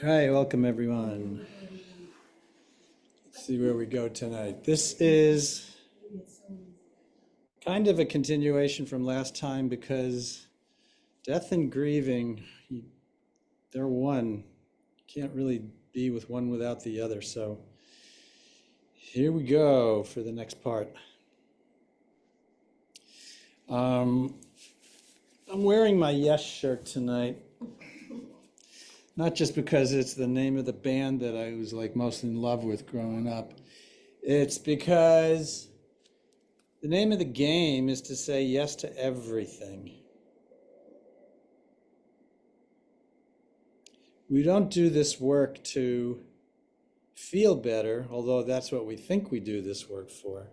All right, welcome everyone. Let's see where we go tonight. This is kind of a continuation from last time because death and grieving, they're one. You can't really be with one without the other. So here we go for the next part. I'm wearing my Yes shirt tonight. Not just because it's the name of the band that I was like most in love with growing up. It's because the name of the game is to say yes to everything. We don't do this work to feel better, although that's what we think we do this work for.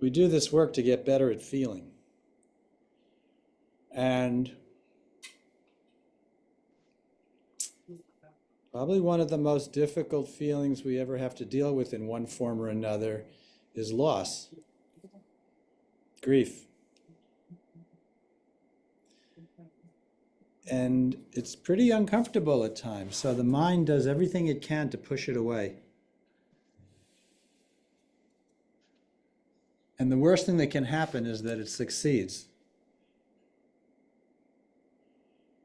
We do this work to get better at feeling. And probably one of the most difficult feelings we ever have to deal with in one form or another is loss, grief. And it's pretty uncomfortable at times, so the mind does everything it can to push it away. And the worst thing that can happen is that it succeeds.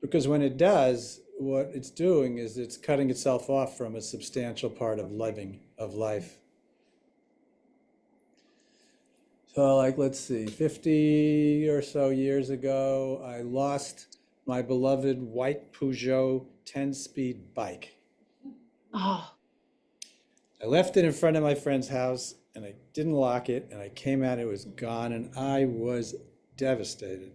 Because when it does, what it's doing is it's cutting itself off from a substantial part of living, of life. So like, let's see, 50 or so years ago, I lost my beloved white Peugeot 10-speed bike. Oh. I left it in front of my friend's house and I didn't lock it, and I came out, it was gone, and I was devastated.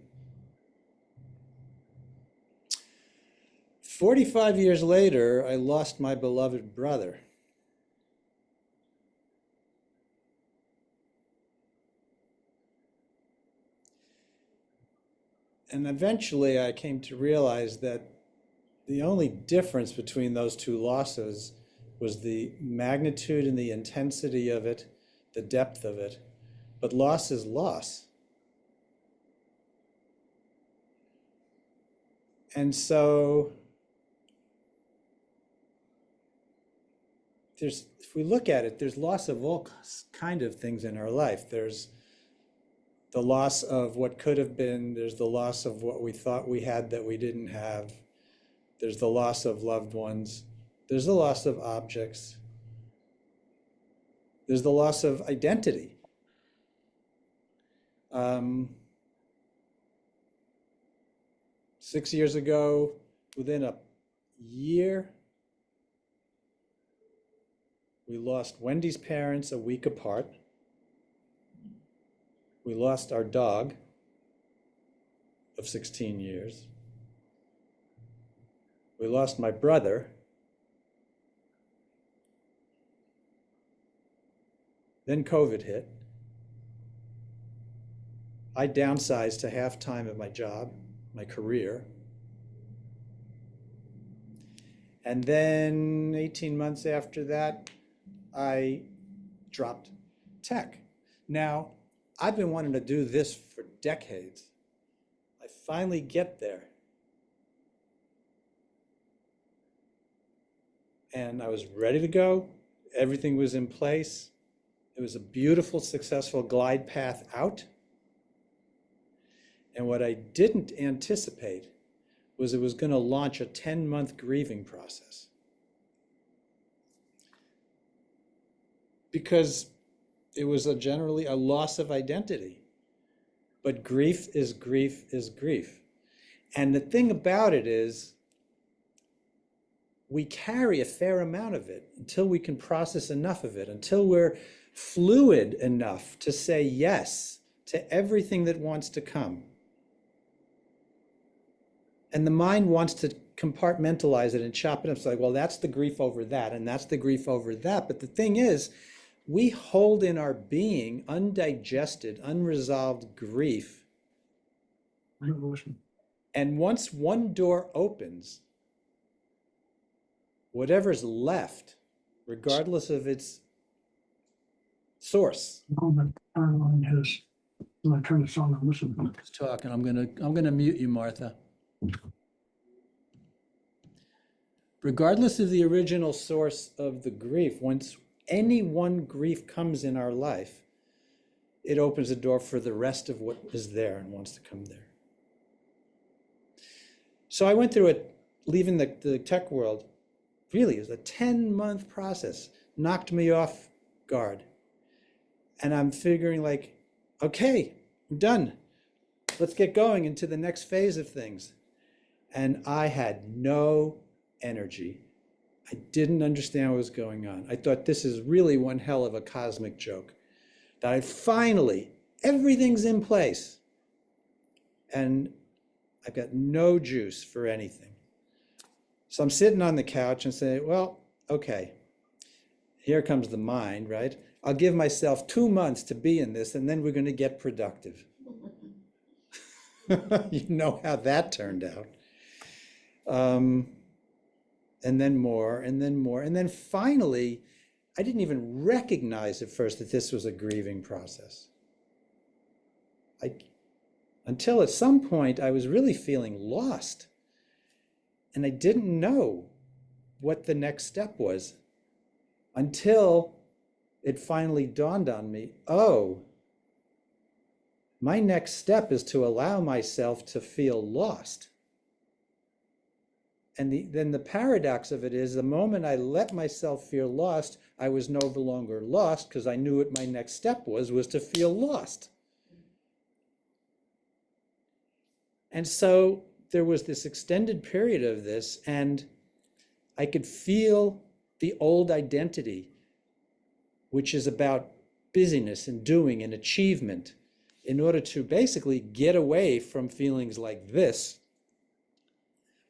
45 years later, I lost my beloved brother. And eventually I came to realize that the only difference between those two losses was the magnitude and the intensity of it, the depth of it. But loss is loss. And so if we look at it, there's loss of all kind of things in our life. There's the loss of what could have been. There's the loss of what we thought we had that we didn't have. There's the loss of loved ones. There's the loss of objects. There's the loss of identity. 6 years ago, within a year, we lost Wendy's parents a week apart. We lost our dog of 16 years. We lost my brother. Then COVID hit. I downsized to half-time at my job, my career. And then 18 months after that, I dropped tech. Now, I've been wanting to do this for decades. I finally get there. And I was ready to go. Everything was in place. It was a beautiful, successful glide path out. And what I didn't anticipate was it was going to launch a 10-month grieving process. Because it was generally a loss of identity. But grief is grief is grief. And the thing about it is, we carry a fair amount of it until we can process enough of it, until we're fluid enough to say yes to everything that wants to come. And the mind wants to compartmentalize it and chop it up. It's like, well, that's the grief over that, and that's the grief over that. But the thing is, we hold in our being undigested, unresolved grief. And once one door opens, whatever's left, regardless of its source. Turn on his. I'm gonna turn this on and listen. Who's talking? I'm gonna mute you, Martha. regardless of the original source of the grief, once any one grief comes in our life, it opens the door for the rest of what is there and wants to come there. So I went through it, leaving the tech world. Really, it was a 10-month process, knocked me off guard. And I'm figuring like, okay, I'm done. Let's get going into the next phase of things. And I had no energy. I didn't understand what was going on. I thought this is really one hell of a cosmic joke. That I finally, everything's in place. And I've got no juice for anything. So I'm sitting on the couch and saying, well, okay, here comes the mind, right? I'll give myself 2 months to be in this, and then we're going to get productive. You know how that turned out. And then more, and then more. And then finally, I didn't even recognize at first that this was a grieving process. Until at some point, I was really feeling lost. And I didn't know what the next step was until it finally dawned on me, oh, my next step is to allow myself to feel lost. And then the paradox of it is the moment I let myself feel lost, I was no longer lost because I knew what my next step was to feel lost. And so there was this extended period of this, and I could feel the old identity, which is about busyness and doing and achievement, in order to basically get away from feelings like this,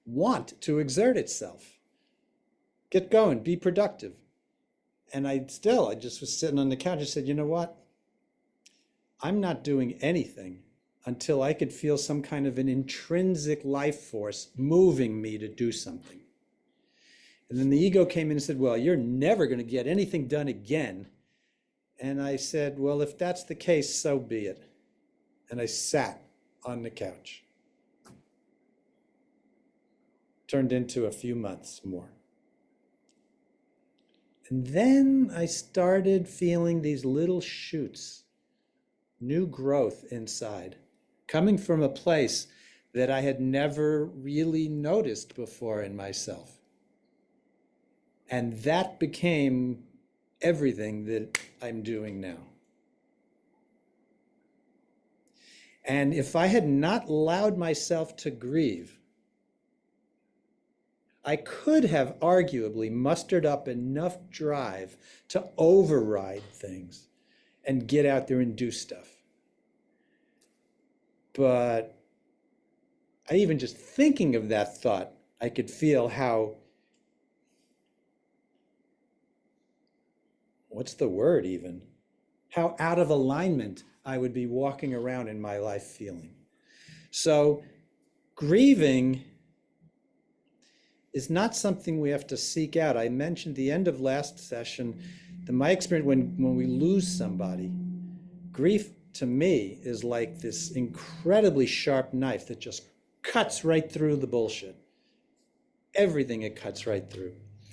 want to exert itself. Get going, be productive. And I just was sitting on the couch and said, you know what? I'm not doing anything until I could feel some kind of an intrinsic life force moving me to do something. And then the ego came in and said, well, you're never going to get anything done again. And I said, well, if that's the case, so be it. And I sat on the couch. Turned into a few months more. And then I started feeling these little shoots, new growth inside, coming from a place that I had never really noticed before in myself. And that became everything that I'm doing now. And if I had not allowed myself to grieve, I could have arguably mustered up enough drive to override things and get out there and do stuff. But even just thinking of that thought, I could feel how, what's the word even? How out of alignment I would be walking around in my life feeling. So grieving is not something we have to seek out. I mentioned the end of last session, my experience when we lose somebody, grief to me is like this incredibly sharp knife that just cuts right through the bullshit. Everything it cuts right through.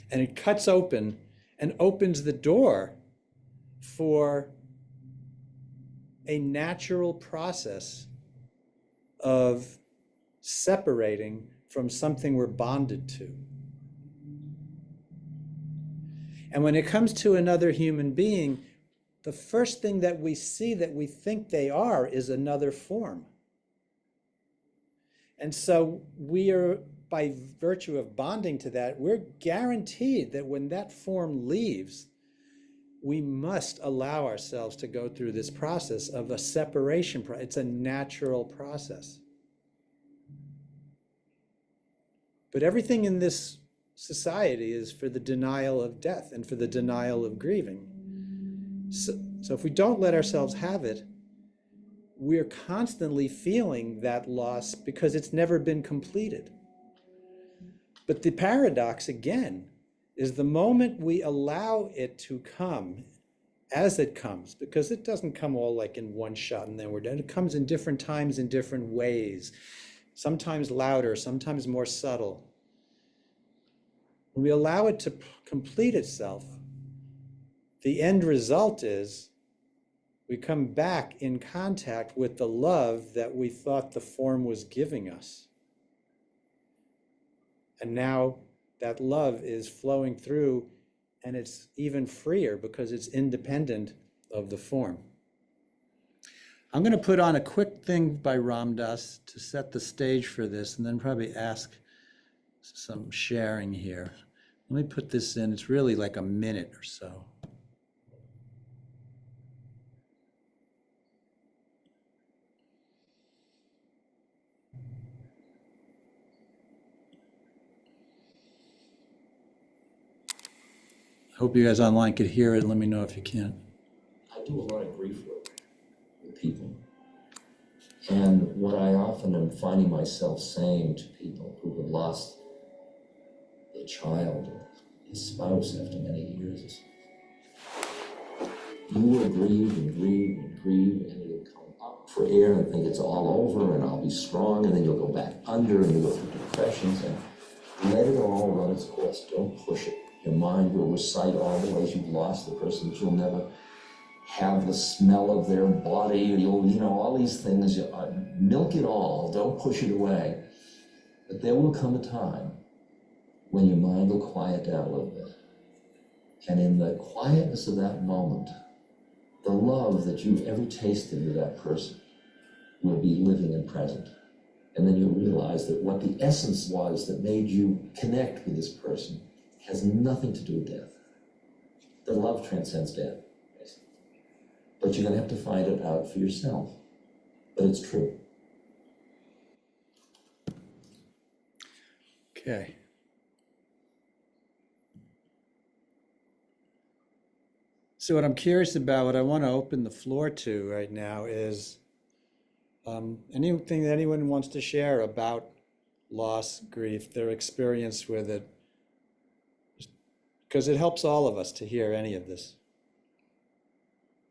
And it cuts open and opens the door for a natural process of separating from something we're bonded to. And when it comes to another human being, the first thing that we see that we think they are is another form. And so we are, by virtue of bonding to that, we're guaranteed that when that form leaves, we must allow ourselves to go through this process of a separation. It's a natural process. But everything in this society is for the denial of death and for the denial of grieving. So if we don't let ourselves have it, we're constantly feeling that loss because it's never been completed. But the paradox, again, is the moment we allow it to come as it comes, because it doesn't come all like in one shot and then we're done. It comes in different times, in different ways, sometimes louder, sometimes more subtle. when we allow it to complete itself, the end result is we come back in contact with the love that we thought the form was giving us. And now that love is flowing through, and it's even freer because it's independent of the form. I'm going to put on a quick thing by Ram Dass to set the stage for this, and then probably ask some sharing here. Let me put this in. It's really like a minute or so. I hope you guys online could hear it. Let me know if you can. I do a lot of grief work with people. And what I often am finding myself saying to people who have lost a child or a spouse after many years is, you will grieve and grieve and grieve, and you'll come up for air and think it's all over and I'll be strong, and then you'll go back under and you'll go through depressions, and let it all run its course. Don't push it. Your mind will recite all the ways you've lost the person, but you'll never have the smell of their body. You'll, all these things. Milk it all. Don't push it away. But there will come a time when your mind will quiet down a little bit. And in the quietness of that moment, the love that you've ever tasted with that person will be living and present. And then you'll realize that what the essence was that made you connect with this person has nothing to do with death. The love transcends death, basically. But you're going to have to find it out for yourself. But it's true. Okay. So what I'm curious about, what I want to open the floor to right now is anything that anyone wants to share about loss, grief, their experience with it, because it helps all of us to hear any of this.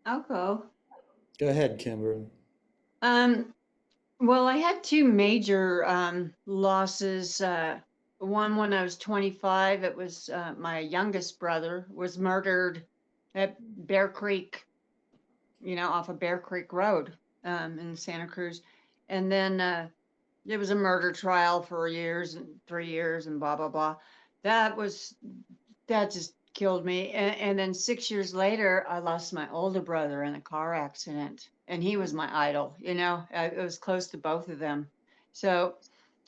I'll go. Go ahead, Kimberly. Well, I had two major losses. One when I was 25, it was my youngest brother was murdered at Bear Creek, off of Bear Creek Road in Santa Cruz. And then it was a murder trial for years and 3 years and blah, blah, blah. That just killed me. And then 6 years later, I lost my older brother in a car accident. And he was my idol, it was close to both of them. So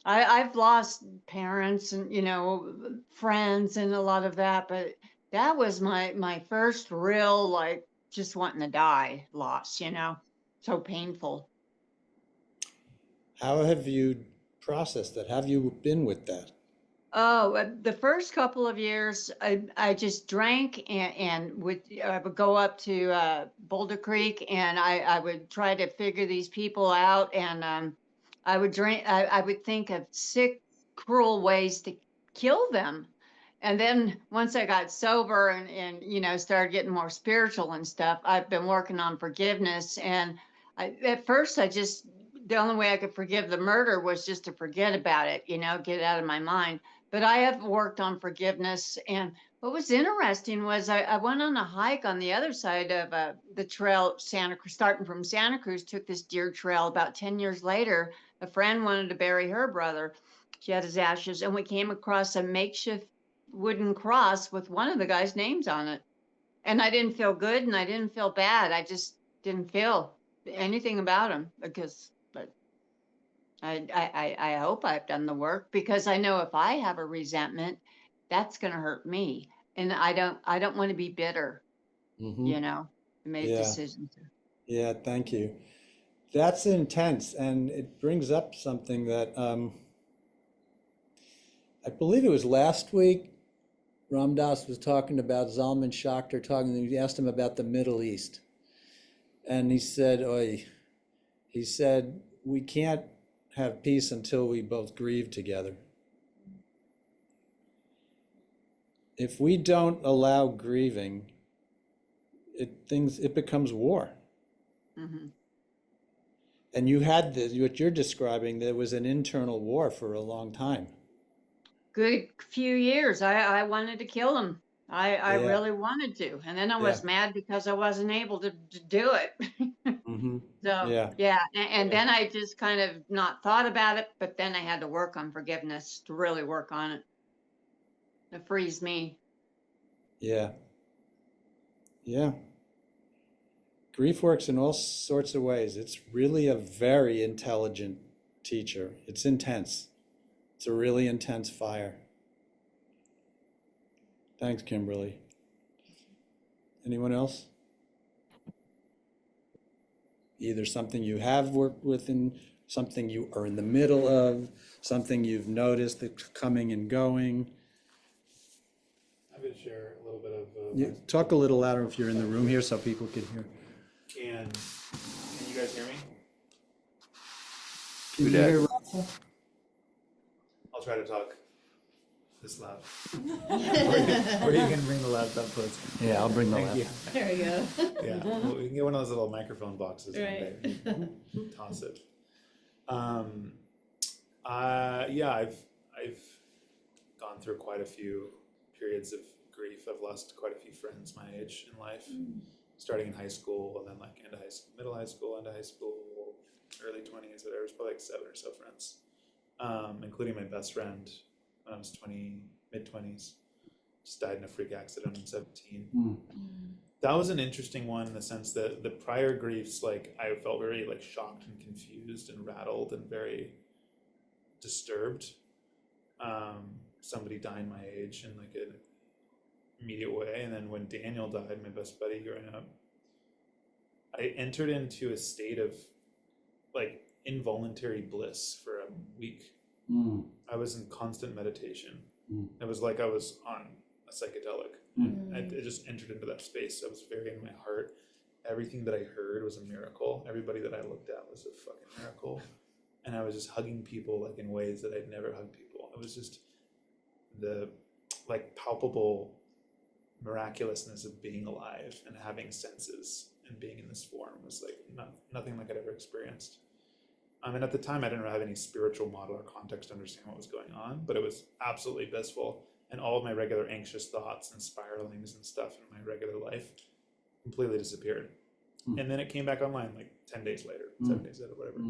I've lost parents and, friends and a lot of that. But that was my first real, like, just wanting to die loss, so painful. How have you processed that? How have you been with that? Oh, the first couple of years, I just drank and I would go up to Boulder Creek, and I would try to figure these people out, and I would drink. I would think of sick, cruel ways to kill them, and then once I got sober and started getting more spiritual and stuff, I've been working on forgiveness. And at first, the only way I could forgive the murder was just to forget about it, get it out of my mind. But I have worked on forgiveness. And what was interesting was I went on a hike on the other side of the trail, Santa Cruz, starting from Santa Cruz, took this deer trail. About 10 years later, a friend wanted to bury her brother. She had his ashes, and we came across a makeshift wooden cross with one of the guy's names on it. And I didn't feel good and I didn't feel bad. I just didn't feel anything about him but I hope I've done the work, because I know if I have a resentment, that's going to hurt me. And I don't want to be bitter, Mm-hmm. I made Yeah. decisions. Yeah, thank you. That's intense, and it brings up something that I believe it was last week. Ram Dass was talking about Zalman Schachter he asked him about the Middle East. And he said, we can't have peace until we both grieve together. If we don't allow grieving, it becomes war. Mm-hmm. And you had what you're describing, there was an internal war for a long time. good few years, I wanted to kill him. I Yeah. really wanted to. And then I was Yeah. mad because I wasn't able to do it. Mm-hmm. So, Yeah. yeah. And then I just kind of not thought about it, but then I had to work on forgiveness to really work on it. It frees me. Yeah. Yeah. Grief works in all sorts of ways. It's really a very intelligent teacher. It's intense. It's a really intense fire. Thanks, Kimberly. Anyone else? Either something you have worked with and something you are in the middle of, something you've noticed that's coming and going. I'm going to share a little bit of. You talk a little louder if you're in the room here so people can hear. Can you guys hear me? Can you hear? I'll try to talk this loud. Or you can bring the laptop closer. Yeah, I'll bring the Thank you. laptop. There we go. Yeah, well, we can get one of those little microphone boxes. Right. And toss it. I've gone through quite a few periods of grief. I've lost quite a few friends my age in life, starting in high school and then like into middle high school, into high school, early 20s. There was probably like 7 or so friends, including my best friend when I was mid-20s. Just died in a freak accident in 17. That was an interesting one in the sense that the prior griefs, like I felt very like shocked and confused and rattled and very disturbed. Somebody dying my age in like an immediate way. And then when Daniel died, my best buddy growing up, I entered into a state of like involuntary bliss for a week. I was in constant meditation. It was like I was on a psychedelic. I just entered into that space. I was very in my heart. Everything that I heard was a miracle. Everybody that I looked at was a fucking miracle. And I was just hugging people like in ways that I'd never hugged people. It was just the like palpable miraculousness of being alive and having senses and being in this form was like nothing like I'd ever experienced. And at the time I didn't have any spiritual model or context to understand what was going on, but it was absolutely blissful. And all of my regular anxious thoughts and spiralings and stuff in my regular life completely disappeared. And then it came back online like 10 days later, 7 days later, whatever.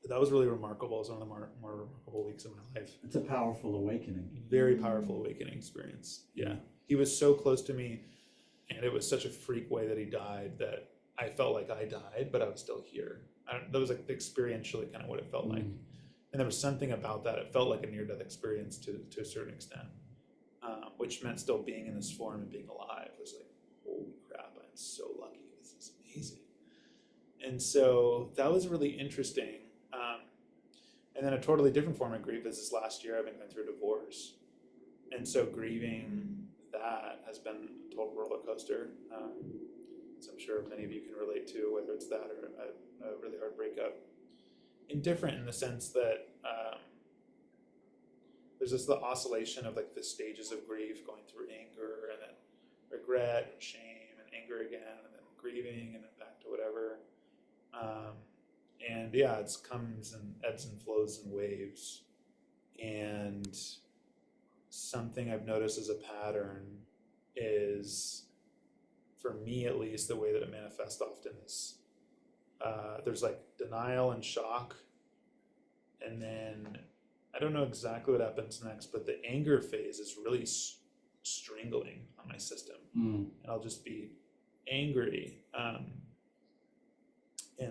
But that was really remarkable. It was one of the more remarkable weeks of my life. It's a powerful awakening. Very powerful awakening experience. Yeah. He was so close to me, and it was such a freak way that he died that I felt like I died, but I was still here. That was like experientially kind of what it felt like. And there was something about that. It felt like a near-death experience to a certain extent, which meant still being in this form and being alive. It was like, holy crap, I'm so lucky. This is amazing. And so that was really interesting. And then a totally different form of grief is this last year I've been going through a divorce. And so grieving that has been a total roller coaster. So I'm sure many of you can relate to, whether it's that or a really hard breakup. Indifferent in the sense that there's the oscillation of like the stages of grief, going through anger and then regret and shame and anger again and then grieving and then back to whatever. And yeah, it comes and ebbs and flows in waves. And something I've noticed as a pattern is, for me at least, the way that it manifests often is there's like denial and shock, and then I don't know exactly what happens next, but the anger phase is really strangling on my system, and I'll just be angry, and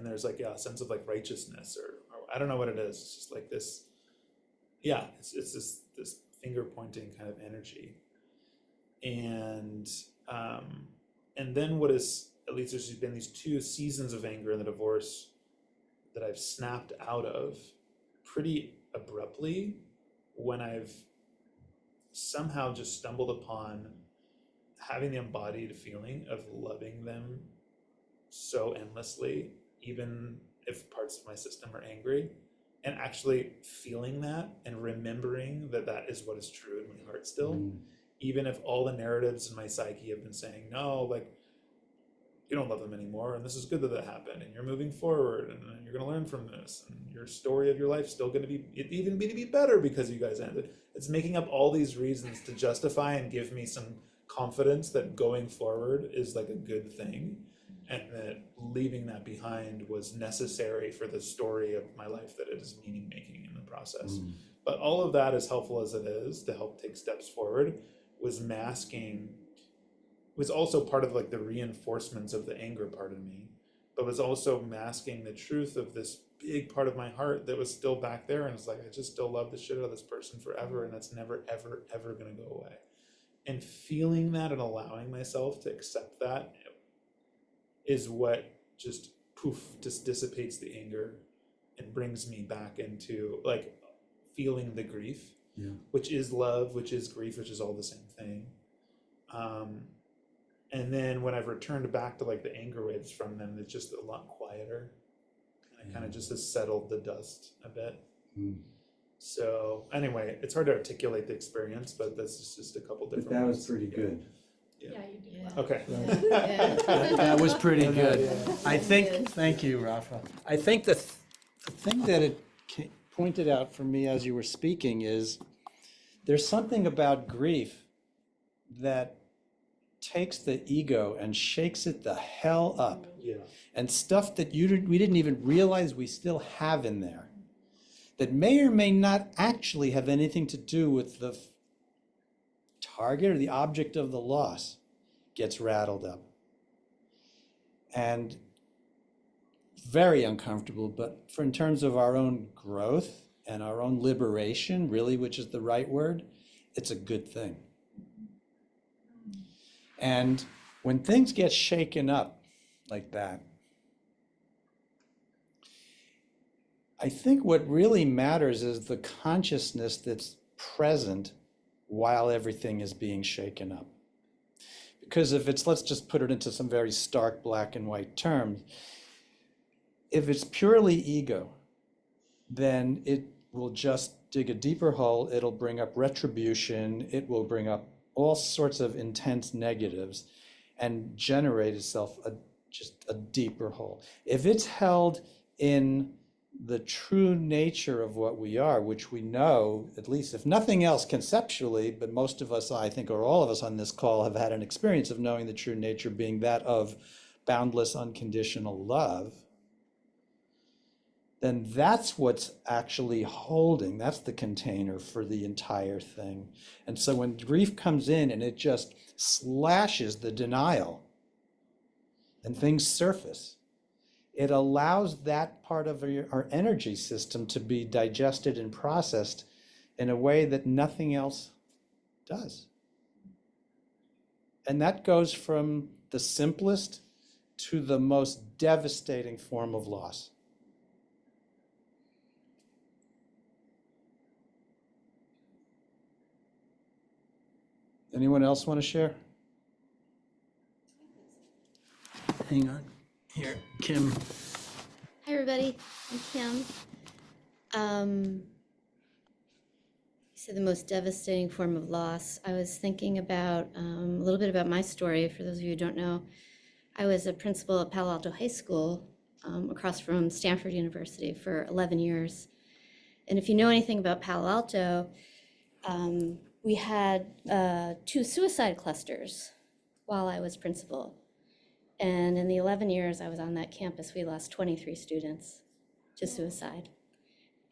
there's like a sense of like righteousness or I don't know what it is. It's just like this, it's this finger pointing kind of energy, and then what is, at least there's been these 2 seasons of anger in the divorce that I've snapped out of pretty abruptly when I've somehow just stumbled upon having the embodied feeling of loving them so endlessly, even if parts of my system are angry, and actually feeling that and remembering that that is what is true in my heart still, even if all the narratives in my psyche have been saying, no, like you don't love them anymore, and this is good that that happened, and you're moving forward, and you're going to learn from this, and your story of your life is still going to be even be better because you guys ended. It's making up all these reasons to justify and give me some confidence that going forward is like a good thing, and that leaving that behind was necessary for the story of my life, that it is meaning making in the process. But all of that, as helpful as it is to help take steps forward, was masking, was also part of like the reinforcements of the anger part of me, but was also masking the truth of this big part of my heart that was still back there. And it's like, I just still love the shit out of this person forever, and that's never, ever, ever gonna go away. And feeling that and allowing myself to accept that is what just just dissipates the anger and brings me back into like feeling the grief, which is love, which is grief, which is all the same thing. And then when I've returned back to like the anger waves from them, it's just a lot quieter, and it kind of just has settled the dust a bit. So anyway, it's hard to articulate the experience, but this is just a couple different. That was ones. pretty good. Yeah, you did well. Okay. That was pretty good. Yeah. I think, thank you, Rafa. I think the thing that it pointed out for me as you were speaking is there's something about grief that takes the ego and shakes it the hell up. Yeah. And stuff that we didn't even realize we still have in there that may or may not actually have anything to do with the target or the object of the loss gets rattled up. And very uncomfortable, but in terms of our own growth and our own liberation, really, which is the right word, it's a good thing. And when things get shaken up like that, I think what really matters is the consciousness that's present while everything is being shaken up. Because if it's, let's just put it into some very stark black and white terms, if it's purely ego, then it will just dig a deeper hole, it'll bring up retribution, it will bring up all sorts of intense negatives and generate itself just a deeper hole. If it's held in the true nature of what we are, which we know, at least if nothing else conceptually, but most of us, I think, or all of us on this call have had an experience of knowing the true nature being that of boundless, unconditional love, then that's what's actually holding, that's the container for the entire thing. And so when grief comes in and it just slashes the denial and things surface, it allows that part of our energy system to be digested and processed in a way that nothing else does. And that goes from the simplest to the most devastating form of loss. Anyone else want to share? Hang on. Here, Kim. Hi, everybody. I'm Kim. You said the most devastating form of loss. I was thinking about a little bit about my story. For those of you who don't know, I was a principal at Palo Alto High School across from Stanford University for 11 years. And if you know anything about Palo Alto, we had 2 suicide clusters while I was principal. And in the 11 years I was on that campus, we lost 23 students to suicide.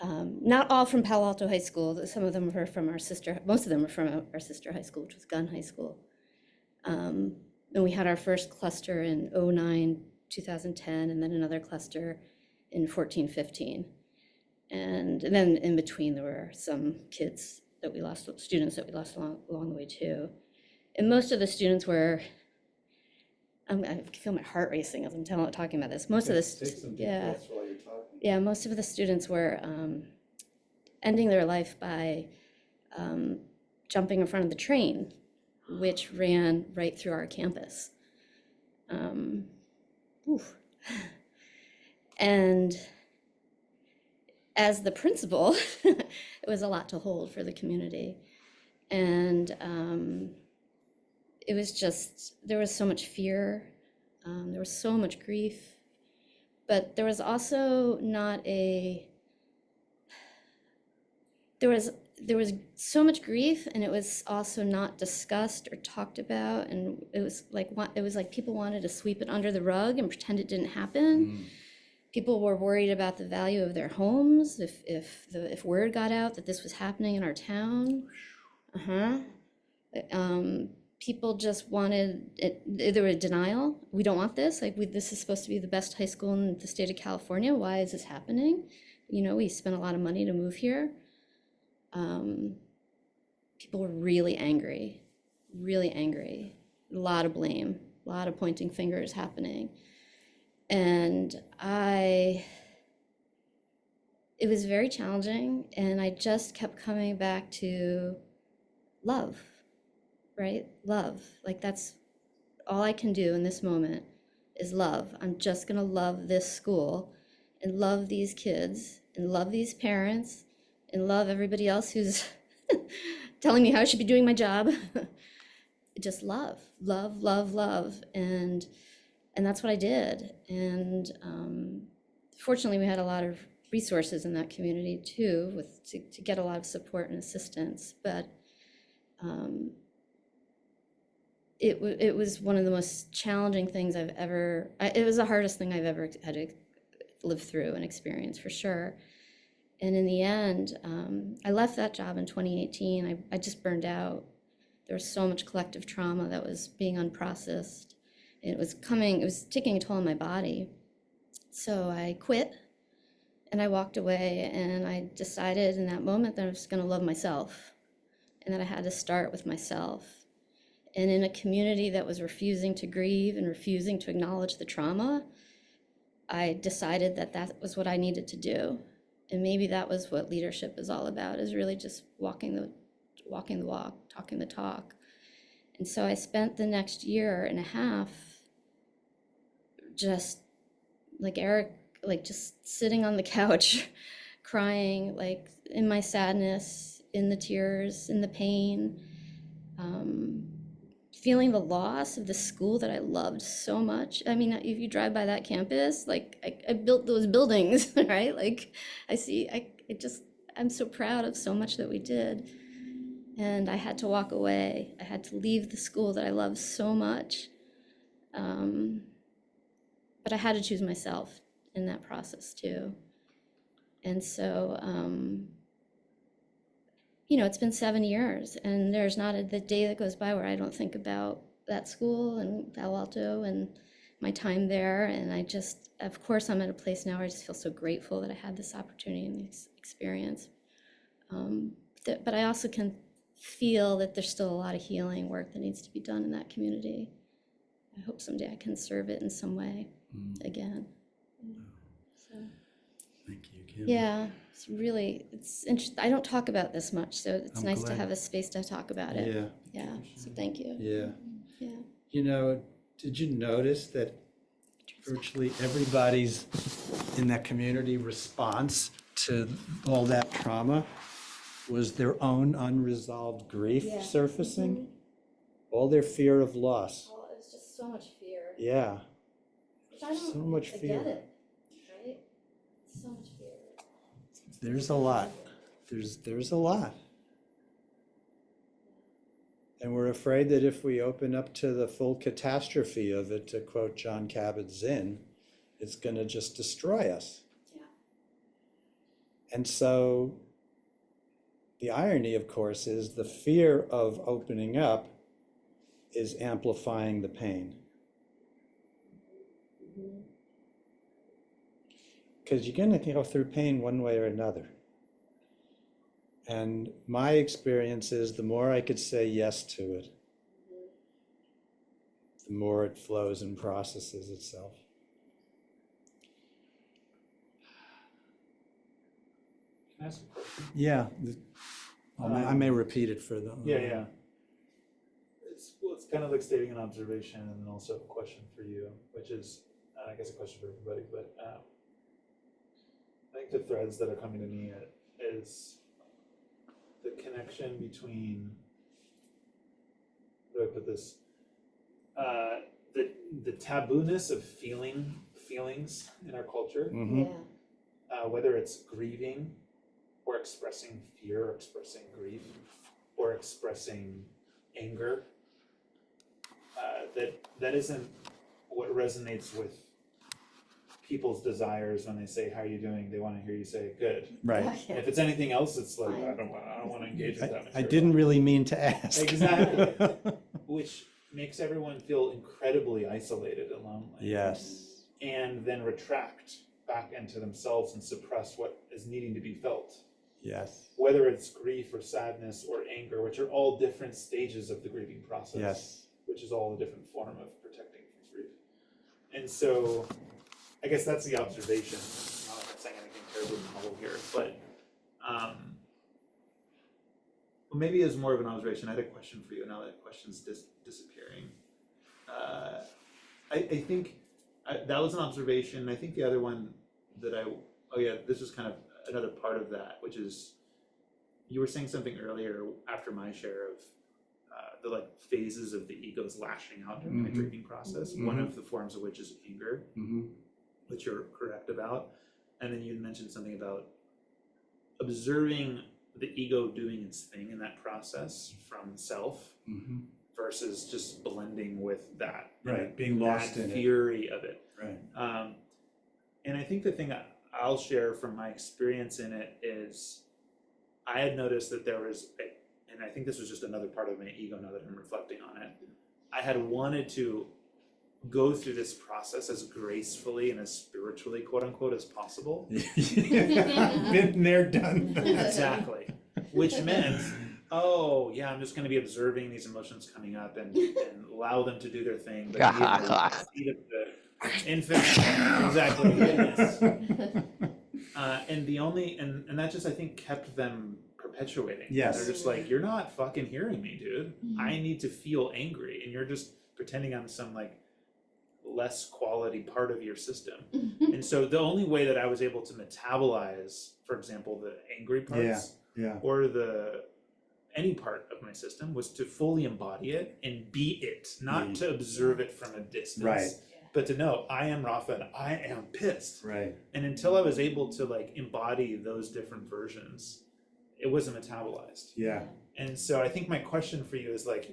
Not all from Palo Alto High School. Some of them were from our sister, most of them were from our sister high school, which was Gunn High School. And we had our first cluster in 2009, 2010, and then another cluster in 2014, 2015. And then in between there were some kids that we lost, students that we lost along the way too. And most of the students were, I feel my heart racing as I'm talking about this. Most of most of the students were ending their life by jumping in front of the train, which ran right through our campus. And as the principal, it was a lot to hold for the community. And it was just, there was so much fear. There was so much grief, but there was also not a, there was so much grief, and it was also not discussed or talked about, and it was like people wanted to sweep it under the rug and pretend it didn't happen. People were worried about the value of their homes if word got out that this was happening in our town. People just wanted it. There was denial. We don't want this. This is supposed to be the best high school in the state of California. Why is this happening? We spent a lot of money to move here. People were really angry. A lot of blame, a lot of pointing fingers happening. And it was very challenging, and I just kept coming back to love, right? Love. That's all I can do in this moment is love. I'm just gonna love this school and love these kids and love these parents and love everybody else who's telling me how I should be doing my job. Just love. And that's what I did. And fortunately, we had a lot of resources in that community too, to get a lot of support and assistance. But it was one of the most challenging things it was the hardest thing I've ever had to live through and experience, for sure. And in the end, I left that job in 2018. I just burned out. There was so much collective trauma that was being unprocessed. It was taking a toll on my body. So I quit and I walked away, and I decided in that moment that I was going to love myself and that I had to start with myself. And in a community that was refusing to grieve and refusing to acknowledge the trauma, I decided that was what I needed to do. And maybe that was what leadership is all about, is really just walking the walk, talking the talk. And so I spent the next year and a half just like Eric, just sitting on the couch, crying, in my sadness, in the tears, in the pain, feeling the loss of the school that I loved so much. I mean, if you drive by that campus, I built those buildings, right? I'm so proud of so much that we did. And I had to walk away. I had to leave the school that I loved so much. But I had to choose myself in that process too. And so, it's been 7 years, and there's not the day that goes by where I don't think about that school and Palo Alto and my time there. And of course, I'm at a place now where I just feel so grateful that I had this opportunity and this experience. But I also can feel that there's still a lot of healing work that needs to be done in that community. I hope someday I can serve it in some way again. So. Thank you, Kim. Yeah, it's interesting. I don't talk about this much, so it's nice to glad. have a space to talk about it. Yeah. So thank you. Yeah. Yeah. Did you notice that virtually everybody's in that community response to all that trauma was their own unresolved grief surfacing? All their fear of loss. Well, it was just so much fear. Yeah. I So much I fear. get it, right? So much fear. There's a lot. There's a lot. And we're afraid that if we open up to the full catastrophe of it, to quote John Kabat-Zinn, it's going to just destroy us. Yeah. And so the irony, of course, is the fear of opening up is amplifying the pain. Because you're going to go through pain one way or another. And my experience is the more I could say yes to it, the more it flows and processes itself. Can I ask a question? Yeah. I may repeat it for them. Yeah. It's kind of like stating an observation and then also a question for you, which is, I guess, a question for everybody, but I think the threads that are coming to me is the connection between, how do I put this? the tabooness of feelings in our culture, Mhm. Yeah. whether it's grieving or expressing fear or expressing grief or expressing anger, that isn't what resonates with people's desires when they say, how are you doing? They want to hear you say, good. Right. Yeah. If it's anything else, it's like, Fine. I don't want to engage with that I material. didn't really mean to ask. Exactly. Which makes everyone feel incredibly isolated and lonely. Yes. And then retract back into themselves and suppress what is needing to be felt. Yes. Whether it's grief or sadness or anger, which are all different stages of the grieving process. Yes. Which is all a different form of protecting from grief. And so, I guess that's the observation. I'm not saying anything terribly novel here, but well, maybe as more of an observation, I had a question for you. Now that question's disappearing. I think that was an observation. I think the other one that this was kind of another part of that, which is you were saying something earlier after my share of the like phases of the ego's lashing out during my Mhm. grieving process. Mhm. One of the forms of which is anger, Mhm. which you're correct about. And then you mentioned something about observing the ego doing its thing in that process from self Mhm. versus just blending with that. Right, being lost in it. fury of it. Right. And I think the thing I'll share from my experience in it is I had noticed that there was, and I think this was just another part of my ego now that I'm reflecting on it, I had wanted to go through this process as gracefully and as spiritually, quote unquote, as possible. Been there, done. Exactly. Which meant, oh yeah, I'm just going to be observing these emotions coming up and allow them to do their thing. But be in the seat of the infinite, exactly. Goodness. And the only and that just I think kept them perpetuating. Yes. They're just like, you're not fucking hearing me, dude. I need to feel angry, and you're just pretending I'm some like less quality part of your system. And so the only way that I was able to metabolize, for example, the angry parts Yeah. or any part of my system was to fully embody it and be it, not to observe it from a distance. Right. But to know I am Rafa and I am pissed. Right. And until I was able to like embody those different versions, it wasn't metabolized. Yeah. And so I think my question for you is like,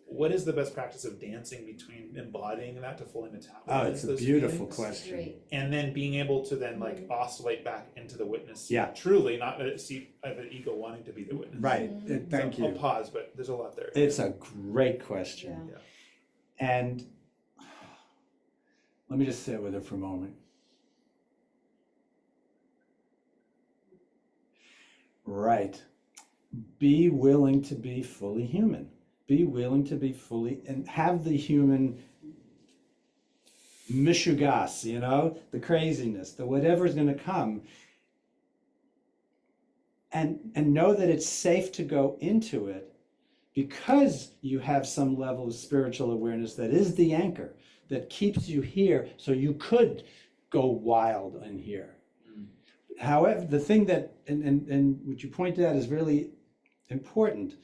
what is the best practice of dancing between embodying that to fully metabolize? Oh, it's a those beautiful feelings, question. and then being able to then like oscillate back into the witness seat, Yeah. truly, not a seat of the ego wanting to be the witness. Right. Thank So you. I'll pause, but there's a lot there. It's a great question. Yeah. And let me just sit with it for a moment. Right. Be willing to be fully human. Be willing to be fully, and have the human mishugas, the craziness, the whatever's going to come. And know that it's safe to go into it because you have some level of spiritual awareness that is the anchor that keeps you here, so you could go wild in here. However, the thing that, and what you pointed out is really important.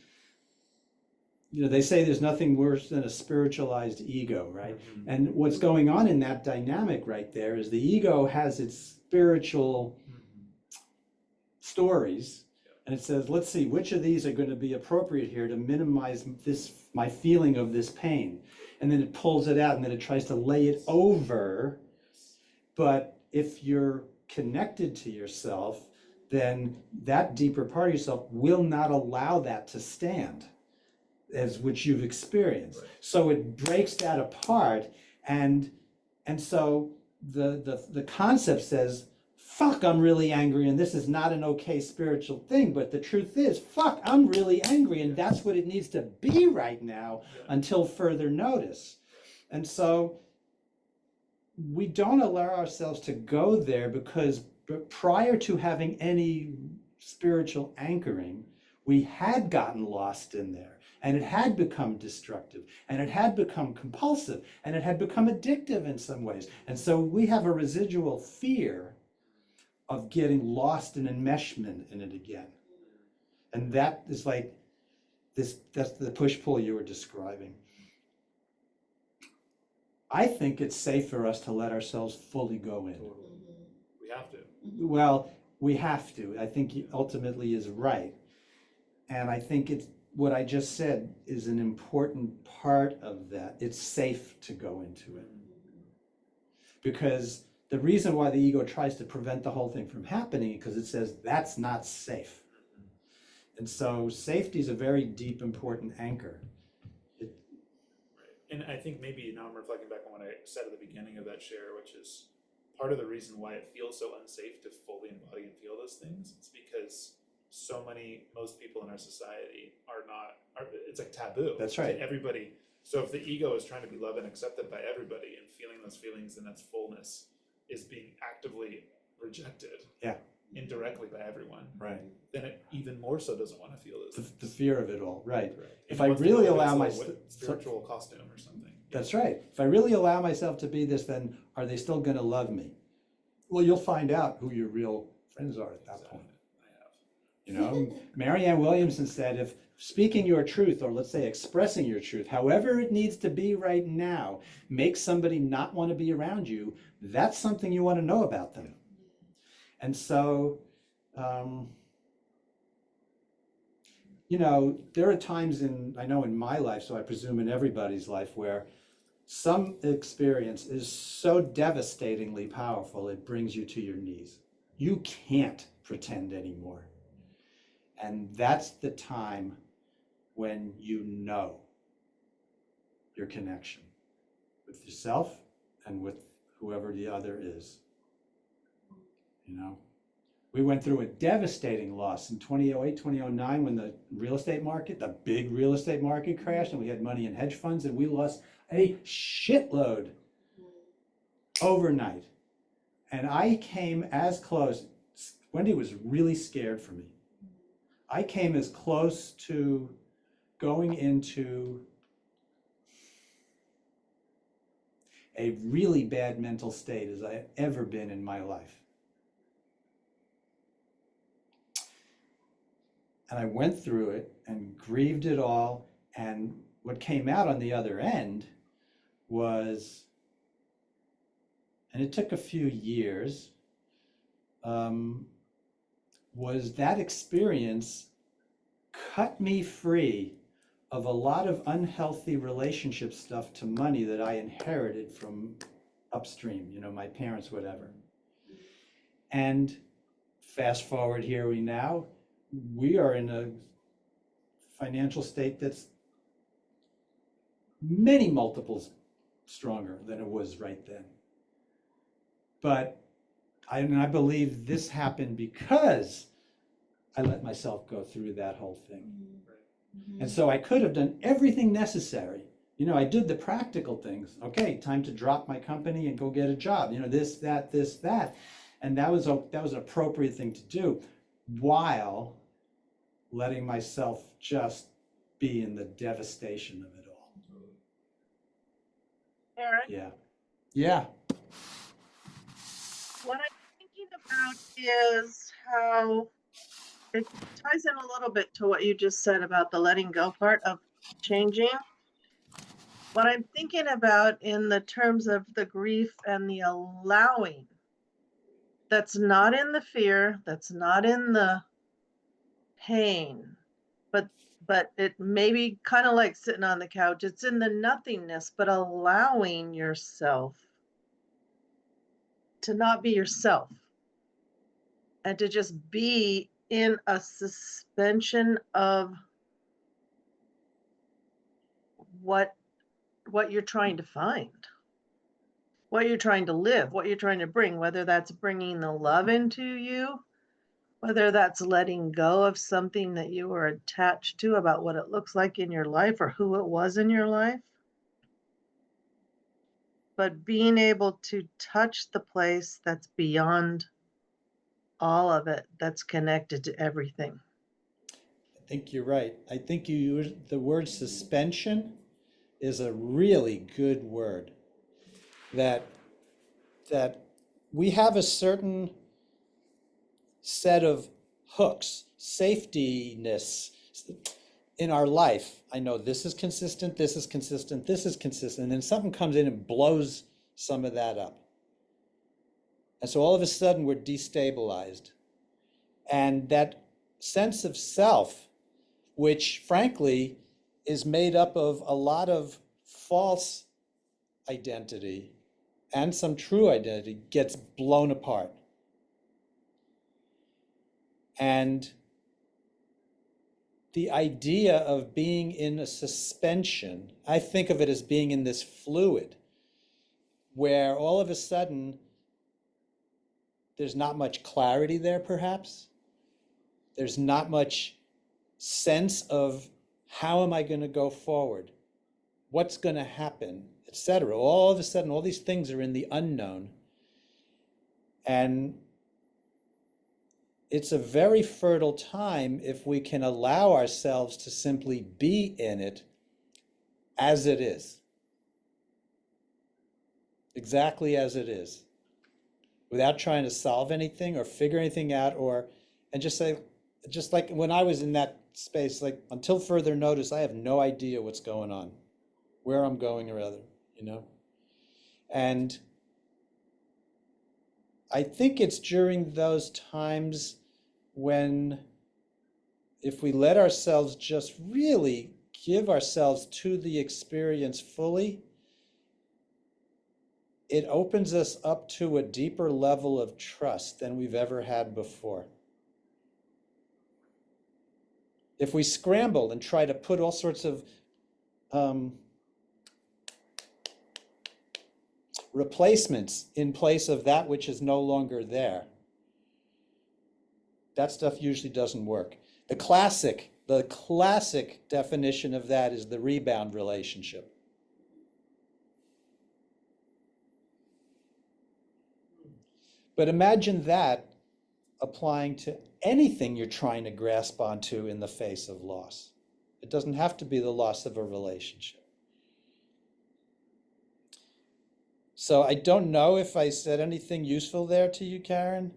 They say there's nothing worse than a spiritualized ego, right? Mhm. And what's going on in that dynamic right there is the ego has its spiritual stories, and it says, let's see, which of these are going to be appropriate here to minimize my feeling of this pain. And then it pulls it out, and then it tries to lay it over. But if you're connected to yourself, then that deeper part of yourself will not allow that to stand, as which you've experienced. Right. So it breaks that apart, and so the concept says, fuck, I'm really angry, and this is not an okay spiritual thing, but the truth is, fuck, I'm really angry, and that's what it needs to be right now until further notice. And so we don't allow ourselves to go there because prior to having any spiritual anchoring, we had gotten lost in there, and it had become destructive, and it had become compulsive, and it had become addictive in some ways. And so we have a residual fear of getting lost in enmeshment in it again. And that is like this, that's the push-pull you were describing. I think it's safe for us to let ourselves fully go in. Totally. We have to. Well, we have to. I think he ultimately is right. And I think it's what I just said is an important part of that. It's safe to go into it. Because the reason why the ego tries to prevent the whole thing from happening, because it says that's not safe. And so safety is a very deep, important anchor. And I think maybe now I'm reflecting back on what I said at the beginning of that share, which is part of the reason why it feels so unsafe to fully embody and feel those things. It's because most people in our society it's like taboo. That's right. To everybody. So if the ego is trying to be loved and accepted by everybody and feeling those feelings and its fullness is being actively rejected. Yeah. Indirectly by everyone. Right. Then it even more so doesn't want to feel those. The fear of it all. Right. And If I really allow myself, spiritual costume or something. That's right. If I really allow myself to be this, then are they still going to love me? Well, you'll find out who your real friends are at that point. You know, Marianne Williamson said, if speaking your truth, or let's say expressing your truth, however it needs to be right now, makes somebody not want to be around you, that's something you want to know about them. And so, you know, there are times I know in my life, so I presume in everybody's life, where some experience is so devastatingly powerful, it brings you to your knees. You can't pretend anymore. And that's the time when you know your connection with yourself and with whoever the other is. You know, we went through a devastating loss in 2008, 2009 when the big real estate market crashed, and we had money in hedge funds, and we lost a shitload overnight. And I came as close. Wendy was really scared for me. I came as close to going into a really bad mental state as I have ever been in my life. And I went through it and grieved it all. And what came out on the other end was, and it took a few years, was that experience cut me free of a lot of unhealthy relationship stuff to money that I inherited from upstream, you know, my parents, whatever. And fast forward here we are in a financial state that's many multiples stronger than it was right then. But I believe this happened because I let myself go through that whole thing. And so I could have done everything necessary. You know, I did the practical things. Okay, time to drop my company and go get a job. You know, this, that. And that was an appropriate thing to do while letting myself just be in the devastation of it all. Aaron, Yeah. Yeah. what I'm thinking about is how it ties in a little bit to what you just said about the letting go part of changing. What I'm thinking about in the terms of the grief and the allowing, that's not in the fear, that's not in the pain, but it may be kind of like sitting on the couch. It's in the nothingness, but allowing yourself to not be yourself and to just be in a suspension of what you're trying to find, what you're trying to live, what you're trying to bring, whether that's bringing the love into you, whether that's letting go of something that you were attached to about what it looks like in your life or who it was in your life. But being able to touch the place that's beyond all of it, that's connected to everything. I think you're right. I think you used the word suspension is a really good word. That we have a certain set of hooks, safetyness, in our life, I know this is consistent, this is consistent, this is consistent, and then something comes in and blows some of that up. And so all of a sudden we're destabilized. And that sense of self, which frankly is made up of a lot of false identity and some true identity, gets blown apart. And the idea of being in a suspension, I think of it as being in this fluid where all of a sudden there's not much clarity there, perhaps. There's not much sense of how am I going to go forward? What's going to happen, etc. All of a sudden, all these things are in the unknown. And it's a very fertile time if we can allow ourselves to simply be in it as it is. Exactly as it is. Without trying to solve anything or figure anything out, and just say, just like when I was in that space, like until further notice, I have no idea what's going on, where I'm going or other, you know? And I think it's during those times when, if we let ourselves just really give ourselves to the experience fully, it opens us up to a deeper level of trust than we've ever had before. If we scramble and try to put all sorts of replacements in place of that which is no longer there, that stuff usually doesn't work. The classic definition of that is the rebound relationship. But imagine that applying to anything you're trying to grasp onto in the face of loss. It doesn't have to be the loss of a relationship. So I don't know if I said anything useful there to you, Karen,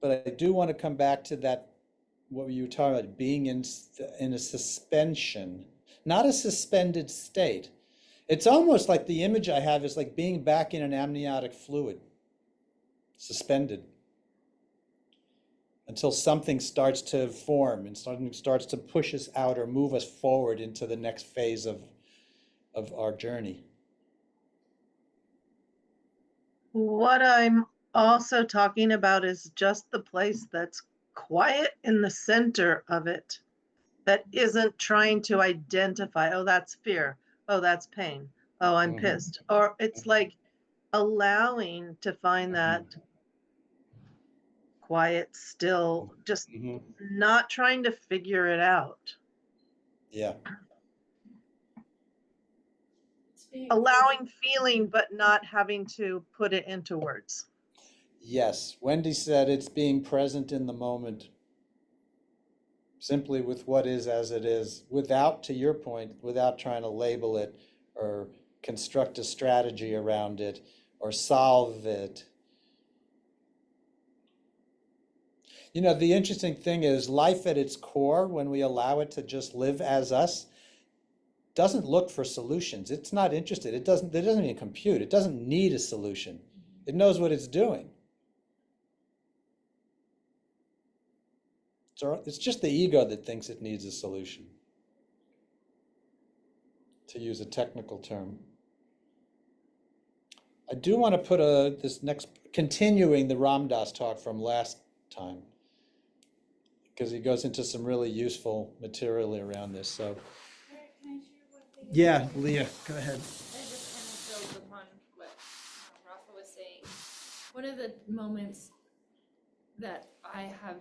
but I do want to come back to that, what you were talking about, being in a suspension, not a suspended state. It's almost like the image I have is like being back in an amniotic fluid, suspended, until something starts to form and something starts to push us out or move us forward into the next phase of our journey. What I'm also talking about is just the place that's quiet in the center of it, that isn't trying to identify, oh, that's fear, oh, that's pain, oh, I'm pissed. Or it's like allowing to find that quiet, still, just not trying to figure it out. Yeah. Allowing feeling, but not having to put it into words. Yes, Wendy said it's being present in the moment, simply with what is as it is, without, to your point, without trying to label it or construct a strategy around it or solve it. You know, the interesting thing is life at its core, when we allow it to just live as us, doesn't look for solutions. It's not interested. It doesn't even compute. It doesn't need a solution. It knows what it's doing. So it's just the ego that thinks it needs a solution, to use a technical term. I do want to put continuing the Ram Dass talk from last time, because he goes into some really useful material around this. So, Can I share one thing? yeah, Leah, go ahead. I just kind of build upon what Rafa was saying. One of the moments that I have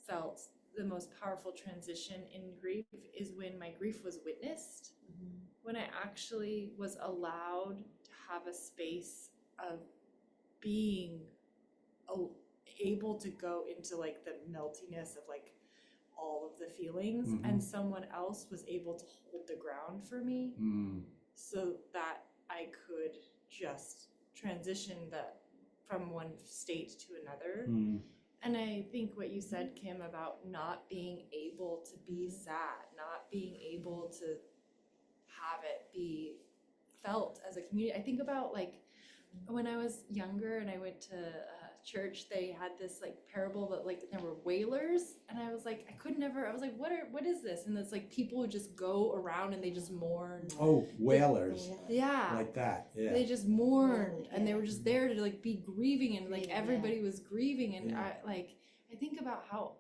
felt the most powerful transition in grief is when my grief was witnessed, when I actually was allowed to have a space of being able to go into like the meltiness of like all of the feelings, and someone else was able to hold the ground for me so that I could just transition from one state to another. And I think what you said, Kim, about not being able to be sad, not being able to have it be felt as a community. I think about like when I was younger and I went to church, they had this like parable that like there were wailers, and I was like, I was like, what is this? And it's like people would just go around and they just mourn. Oh, whalers, Yeah. like that, yeah. They just mourned, and they were just there to like be grieving, and like Yeah. everybody was grieving, and Yeah. I think about how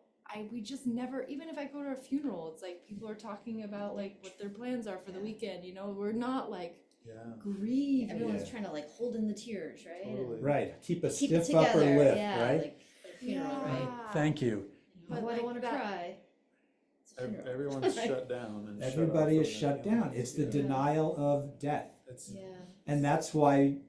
we just never, even if I go to a funeral, it's like people are talking about like what their plans are for the weekend, you know, we're not like Yeah. grieving. Everyone's Yeah. trying to like hold in the tears, right? And Totally. Right, keep a keep it stiff upper together, lip, yeah, right? like at a funeral, right? Thank you. Oh, But I like don't want to that- cry. It's a funeral. Everyone's Right. shut down and shut Everybody off is from shut their down. feelings. It's the Yeah. denial of death. It's Yeah. And that's why,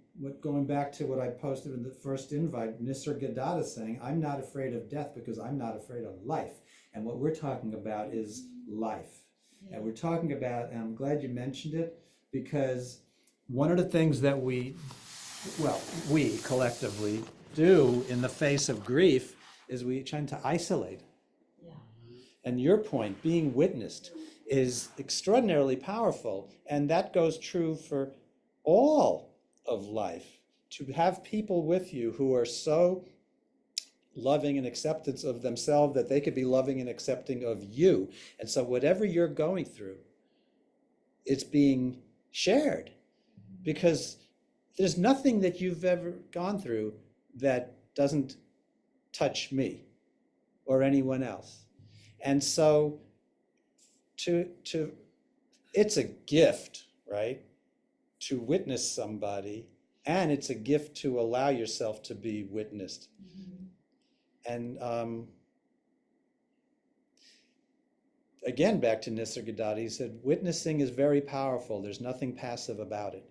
going back to what I posted in the first invite, Nisargadatta saying, I'm not afraid of death because I'm not afraid of life. And what we're talking about is life. Yeah. And we're talking about, and I'm glad you mentioned it, because one of the things that we collectively do in the face of grief is we tend to isolate. Yeah. And your point, being witnessed, is extraordinarily powerful. And that goes true for all of life. To have people with you who are so loving and acceptance of themselves that they could be loving and accepting of you. And so whatever you're going through, it's being shared. Because there's nothing that you've ever gone through that doesn't touch me or anyone else. And so it's a gift, right? To witness somebody, and it's a gift to allow yourself to be witnessed. And again, back to Nisargadatta, he said, witnessing is very powerful. There's nothing passive about it.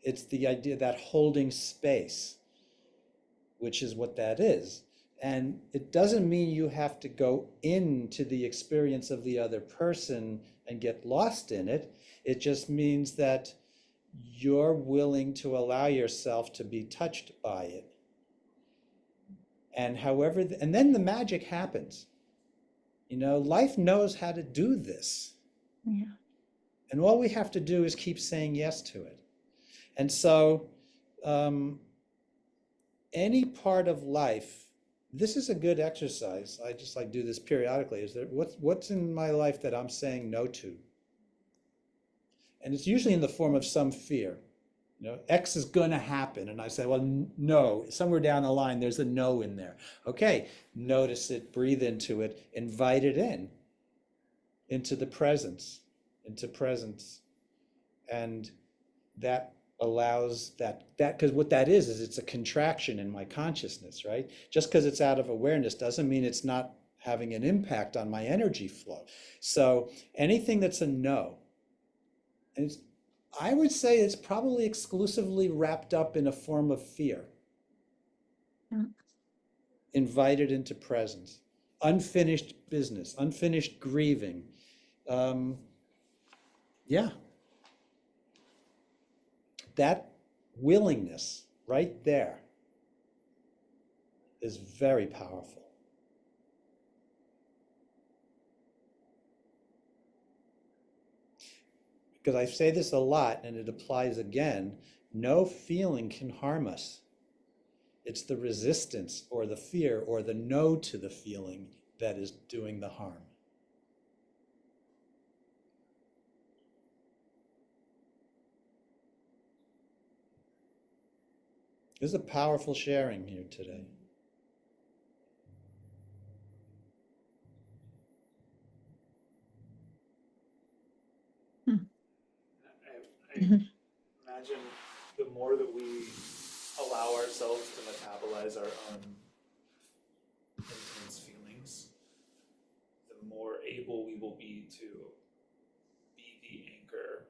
It's the idea that holding space, which is what that is. And it doesn't mean you have to go into the experience of the other person and get lost in it. It just means that you're willing to allow yourself to be touched by it. And and then the magic happens. You know, life knows how to do this. Yeah. And all we have to do is keep saying yes to it. And so any part of life, this is a good exercise. I just like do this periodically. Is there what's in my life that I'm saying no to? And it's usually in the form of some fear. You know, X is going to happen. And I say, well, no, somewhere down the line, there's a no in there. Okay, notice it, breathe into it, invite it into the presence, into presence. And that allows that because what that is it's a contraction in my consciousness, right? Just because it's out of awareness doesn't mean it's not having an impact on my energy flow. So anything that's a no, and I would say it's probably exclusively wrapped up in a form of fear. Invited into presence, unfinished business, unfinished grieving. Yeah. That willingness right there is very powerful. Because I say this a lot and it applies again, no feeling can harm us. It's the resistance or the fear or the no to the feeling that is doing the harm. There's a powerful sharing here today. I imagine the more that we allow ourselves to metabolize our own intense feelings, the more able we will be to be the anchor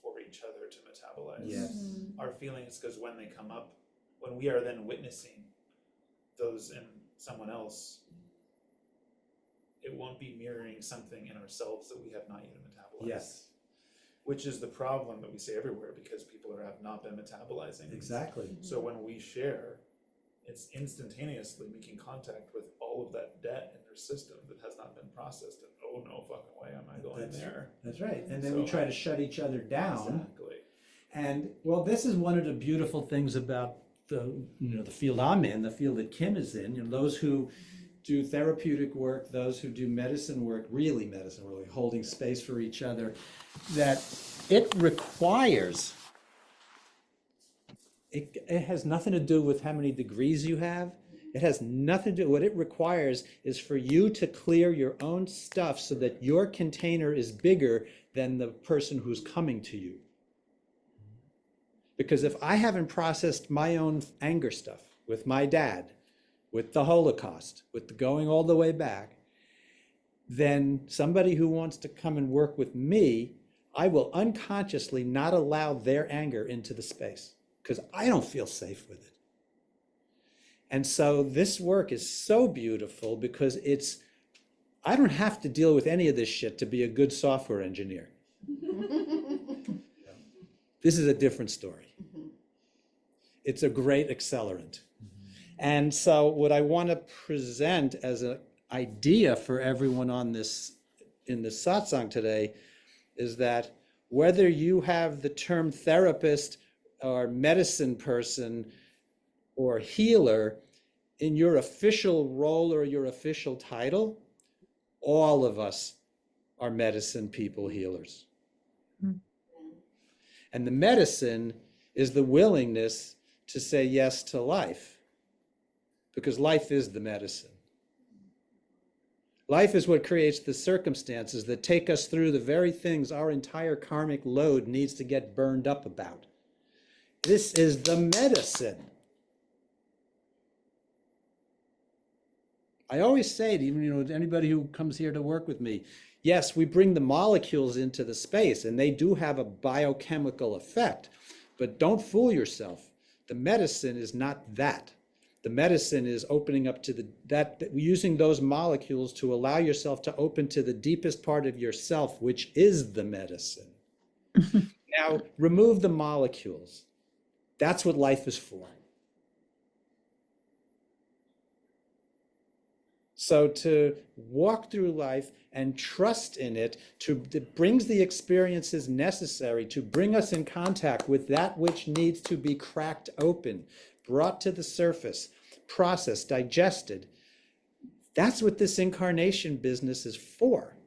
for each other to metabolize Yes. our feelings, because when they come up, when we are then witnessing those in someone else, it won't be mirroring something in ourselves that we have not yet metabolized. Yes. Which is the problem that we see everywhere, because people have not been metabolizing. Exactly. So when we share it's instantaneously making contact with all of that debt in their system that has not been processed. And oh, no fucking way am I going there. That's right. And then we So, try to shut each other down. Exactly. And well, this is one of the beautiful things about the field I'm in, the field that Kim is in. Those who do therapeutic work, those who do medicine work, really holding space for each other, that it requires. It has nothing to do with how many degrees you have. It has nothing to do. What it requires is for you to clear your own stuff so that your container is bigger than the person who's coming to you. Because if I haven't processed my own anger stuff with my dad, with the Holocaust, with the going all the way back, then somebody who wants to come and work with me, I will unconsciously not allow their anger into the space because I don't feel safe with it. And so this work is so beautiful because I don't have to deal with any of this shit to be a good software engineer. This is a different story. It's a great accelerant. And so what I want to present as an idea for everyone in this satsang today is that whether you have the term therapist or medicine person or healer in your official role or your official title, all of us are medicine people, healers. And the medicine is the willingness to say yes to life, because life is the medicine. Life is what creates the circumstances that take us through the very things our entire karmic load needs to get burned up about. This is the medicine. I always say to even, anybody who comes here to work with me, yes, we bring the molecules into the space and they do have a biochemical effect, but don't fool yourself. The medicine is not that. The medicine is opening up to using those molecules to allow yourself to open to the deepest part of yourself, which is the medicine. Now, remove the molecules. That's what life is for. So to walk through life and trust in it, it brings the experiences necessary to bring us in contact with that which needs to be cracked open, brought to the surface, processed, digested. That's what this incarnation business is for.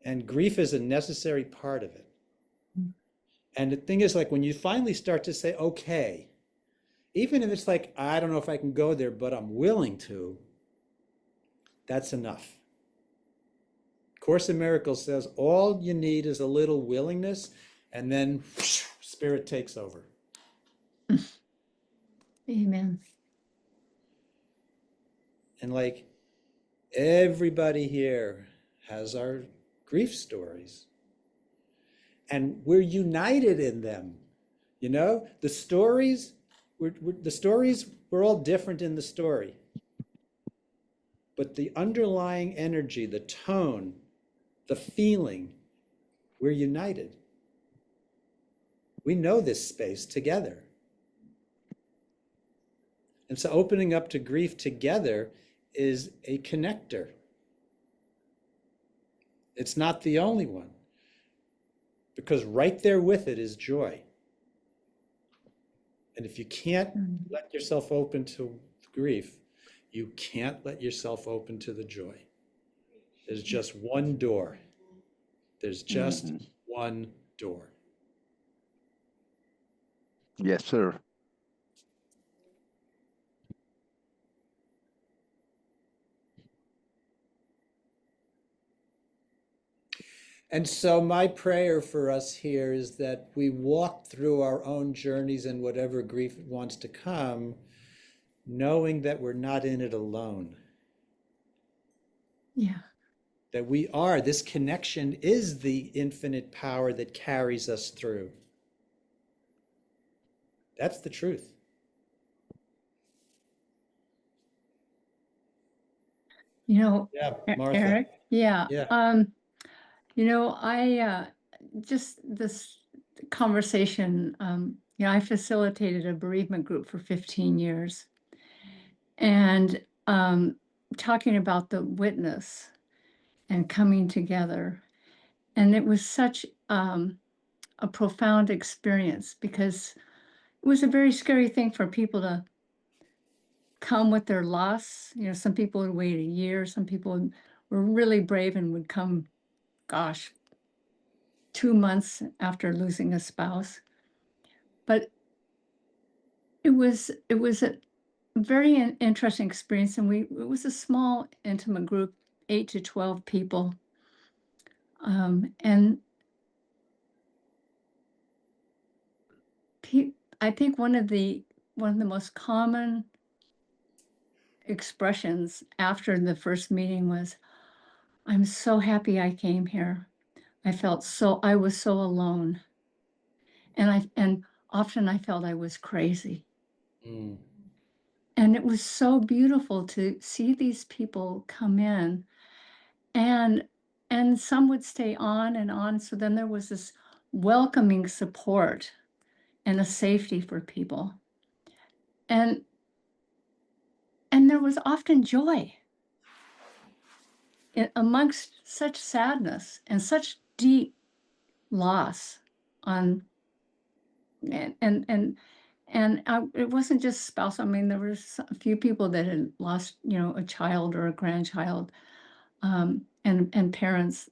And grief is a necessary part of it. And the thing is, like, when you finally start to say, okay, even if it's like, I don't know if I can go there, but I'm willing to, that's enough. Course in Miracles says all you need is a little willingness, and then whoosh, spirit takes over. Amen. And like everybody here has our grief stories. And we're united in them. The stories, we're all different in the story. But the underlying energy, the tone, the feeling, we're united. We know this space together. And so opening up to grief together is a connector. It's not the only one, because right there with it is joy. And if you can't let yourself open to grief, you can't let yourself open to the joy. There's just one door. There's just one door. Yes, sir. And so my prayer for us here is that we walk through our own journeys and whatever grief wants to come, knowing that we're not in it alone. Yeah. That this connection is the infinite power that carries us through. That's the truth. Yeah, Martha. Eric, yeah. Yeah. I just this conversation Yeah, I facilitated a bereavement group for 15 years. And talking about the witness and coming together. And it was such a profound experience because it was a very scary thing for people to come with their loss. You know, some people would wait a year, some people were really brave and would come, gosh, 2 months after losing a spouse. But it was a very interesting experience, and it was a small, intimate group, 8 to 12 people, and I think one of the most common expressions after the first meeting was, "I'm so happy I came here. I was so alone," and often I felt I was crazy. Mm. And it was so beautiful to see these people come in, and some would stay on and on. So then there was this welcoming support and a safety for people. And there was often joy amongst such sadness and such deep loss on it wasn't just spouse. I mean, there was a few people that had lost, a child or a grandchild, and parents.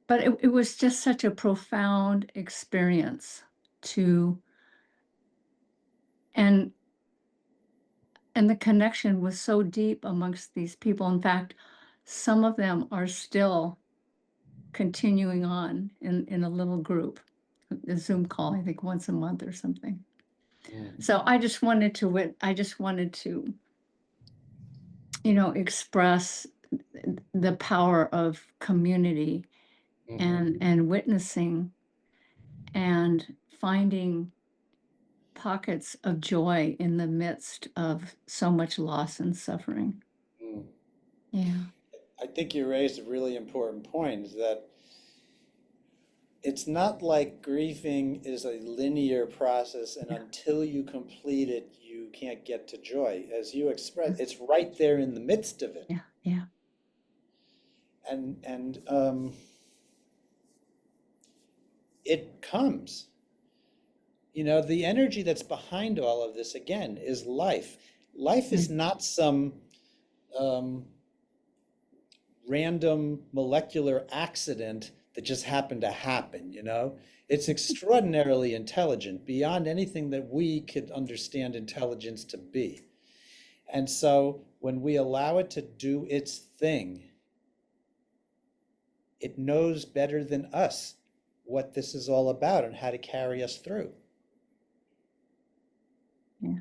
But it was just such a profound experience to, and the connection was so deep amongst these people. In fact, some of them are still continuing on in a little group, a Zoom call, I think once a month or something. Mm. So I just wanted to, express the power of community Mhm. and witnessing and finding pockets of joy in the midst of so much loss and suffering. Mm. Yeah. I think you raised a really important point, is that it's not like grieving is a linear process, and until you complete it, you can't get to joy. As you expressed, it's right there in the midst of it. Yeah. Yeah. And it comes. The energy that's behind all of this, again, is life. Life is not some random molecular accident that just happened to happen. It's extraordinarily intelligent, beyond anything that we could understand intelligence to be. And so when we allow it to do its thing, it knows better than us what this is all about and how to carry us through. Yeah.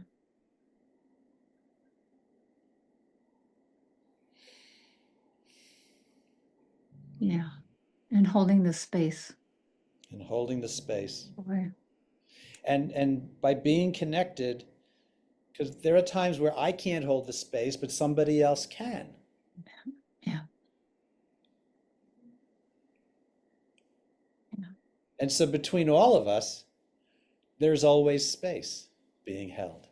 Yeah. And holding the space. And holding the space. Right. And by being connected, because there are times where I can't hold the space, but somebody else can. Yeah. Yeah. And so between all of us, there's always space being held.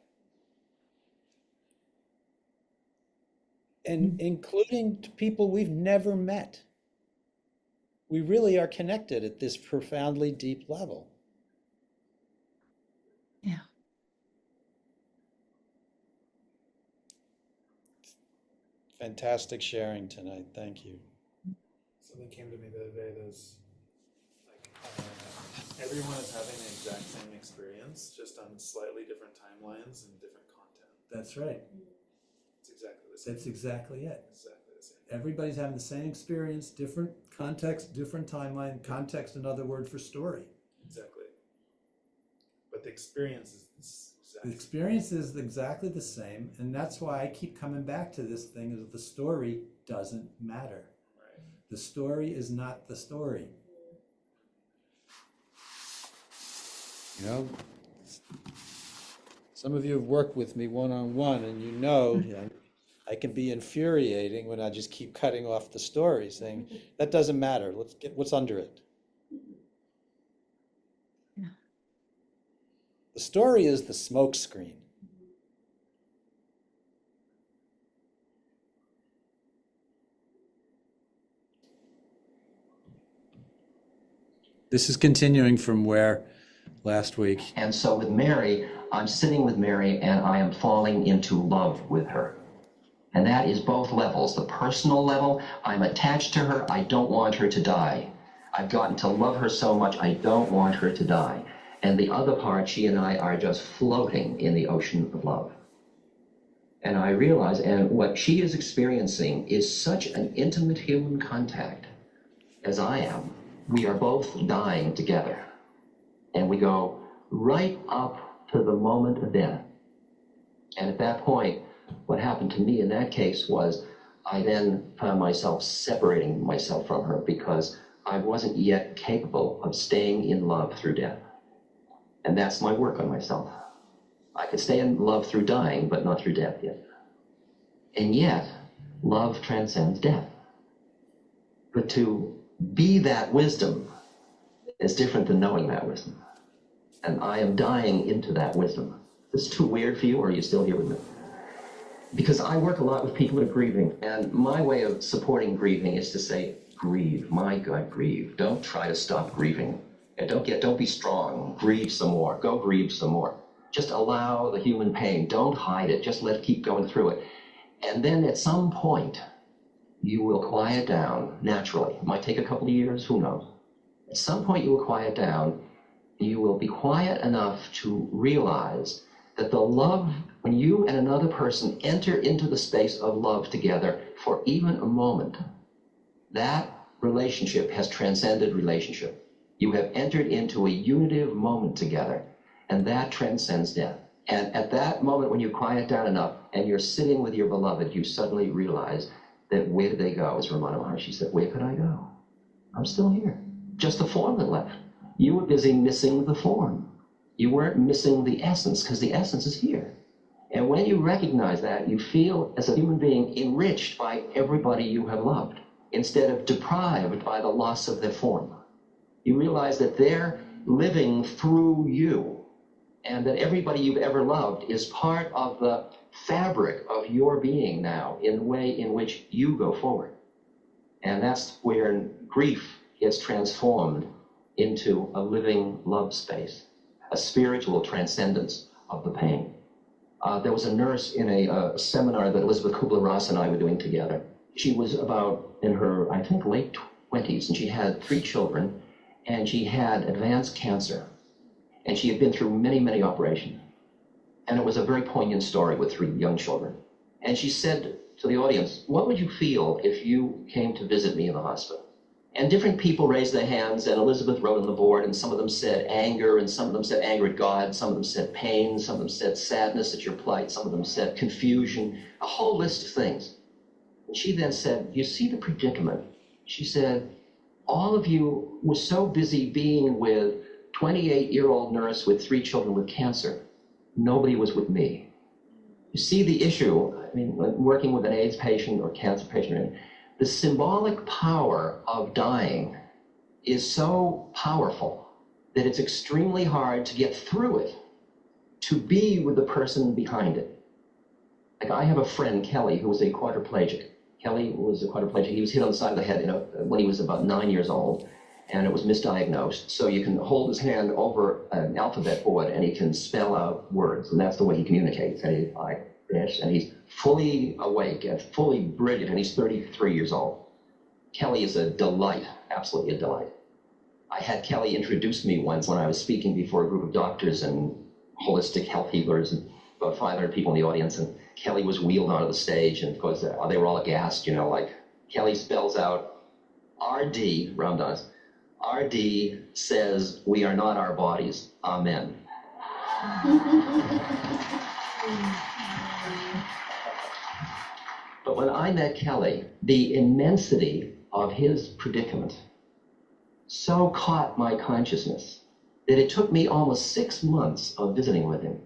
And including to people we've never met. We really are connected at this profoundly deep level. Yeah. Fantastic sharing tonight. Thank you. Something came to me the other day that was like, everyone is having the exact same experience, just on slightly different timelines and different content. That's right. It's exactly the same. That's exactly it. Exactly the same. Everybody's having the same experience, different context, different timeline. Context, another word for story. Exactly. But the experience is The experience is exactly the same, and that's why I keep coming back to this thing, is the story doesn't matter. Right. The story is not the story. Some of you have worked with me one-on-one, and I can be infuriating when I just keep cutting off the story, saying, that doesn't matter, let's get what's under it. The story is the smoke screen. This is continuing from where last week. And so with Mary, I'm sitting with Mary and I am falling into love with her. And that is both levels. The personal level, I'm attached to her. I don't want her to die. I've gotten to love her so much, I don't want her to die. And the other part, she and I are just floating in the ocean of love. And I realize, and what she is experiencing is such an intimate human contact as I am. We are both dying together. And we go right up to the moment of death. And at that point, what happened to me in that case was I then found myself separating myself from her because I wasn't yet capable of staying in love through death. And that's my work on myself. I could stay in love through dying, but not through death yet. And yet, love transcends death. But to be that wisdom is different than knowing that wisdom. And I am dying into that wisdom. Is this too weird for you, or are you still here with me? Because I work a lot with people that are grieving, and my way of supporting grieving is to say, grieve, my God, grieve. Don't try to stop grieving. And don't be strong, grieve some more, go grieve some more. Just allow the human pain, don't hide it, just let it keep going through it. And then at some point, you will quiet down naturally. It might take a couple of years, who knows? At some point you will quiet down, you will be quiet enough to realize that the love, when you and another person enter into the space of love together for even a moment, that relationship has transcended relationship. You have entered into a unitive moment together, and that transcends death. And at that moment, when you quiet down enough and you're sitting with your beloved, you suddenly realize that where did they go? As Ramana Maharshi said, where could I go? I'm still here. Just the form that left. You were busy missing the form. You weren't missing the essence, because the essence is here. And when you recognize that, you feel as a human being enriched by everybody you have loved, instead of deprived by the loss of their form. You realize that they're living through you, and that everybody you've ever loved is part of the fabric of your being now, in the way in which you go forward. And that's where grief gets transformed into a living love space, a spiritual transcendence of the pain. There was a nurse in a seminar that Elizabeth Kubler-Ross and I were doing together. She was about in her, I think, late 20s, and she had 3 children, and she had advanced cancer. And she had been through many, many operations. And it was a very poignant story with 3 young children. And she said to the audience, what would you feel if you came to visit me in the hospital? And different people raised their hands, and Elizabeth wrote on the board, and some of them said anger, and some of them said anger at God, some of them said pain, some of them said sadness at your plight, some of them said confusion, a whole list of things. And she then said, you see the predicament? She said, all of you were so busy being with 28-year-old nurse with 3 children with cancer. Nobody was with me. You see the issue, I mean, when working with an AIDS patient or cancer patient, the symbolic power of dying is so powerful that it's extremely hard to get through it, to be with the person behind it. Like, I have a friend, Kelly, who was a quadriplegic. Kelly was a quadriplegic. He was hit on the side of the head when he was about 9 years old, and it was misdiagnosed. So you can hold his hand over an alphabet board and he can spell out words, and that's the way he communicates. And he's fully awake and fully brilliant, and he's 33 years old. Kelly is a delight, absolutely a delight. I had Kelly introduce me once when I was speaking before a group of doctors and holistic health healers, and about 500 people in the audience, and Kelly was wheeled onto the stage, and of course they were all aghast, you know, like Kelly spells out RD, Ramdas, RD says we are not our bodies, amen. But when I met Kelly, the immensity of his predicament so caught my consciousness that it took me almost 6 months of visiting with him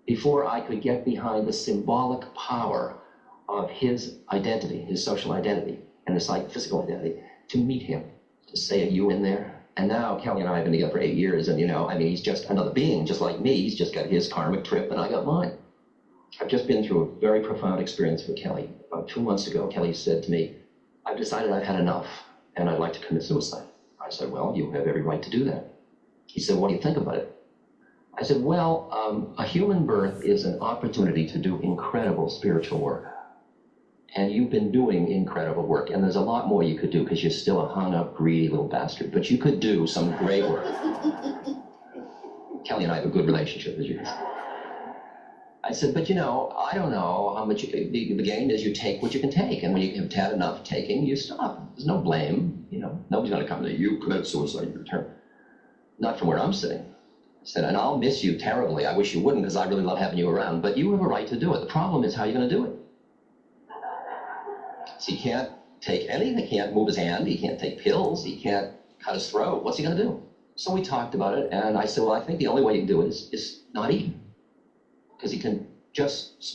before I could get behind the symbolic power of his identity, his social identity, and his physical identity, to meet him, to say, are you in there? And now Kelly and I have been together for 8 years, and he's just another being, just like me. He's just got his karmic trip, and I got mine. I've just been through a very profound experience with Kelly. About 2 months ago, Kelly said to me, I've decided I've had enough, and I'd like to commit suicide. I said, well, you have every right to do that. He said, what do you think about it? I said, well, a human birth is an opportunity to do incredible spiritual work. And you've been doing incredible work, and there's a lot more you could do because you're still a hung-up, greedy little bastard, but you could do some great work. Kelly and I have a good relationship, as you can see. I said, but I don't know how much the game is. You take what you can take, and when you have had enough taking, you stop. There's no blame, Nobody's going to come to you, commit suicide in return. Not from where I'm sitting. I said, and I'll miss you terribly. I wish you wouldn't, because I really love having you around, but you have a right to do it. The problem is how you're going to do it. So he can't take anything. He can't move his hand. He can't take pills. He can't cut his throat. What's he going to do? So we talked about it, and I said, well, I think the only way you can do it is not eat. Because he can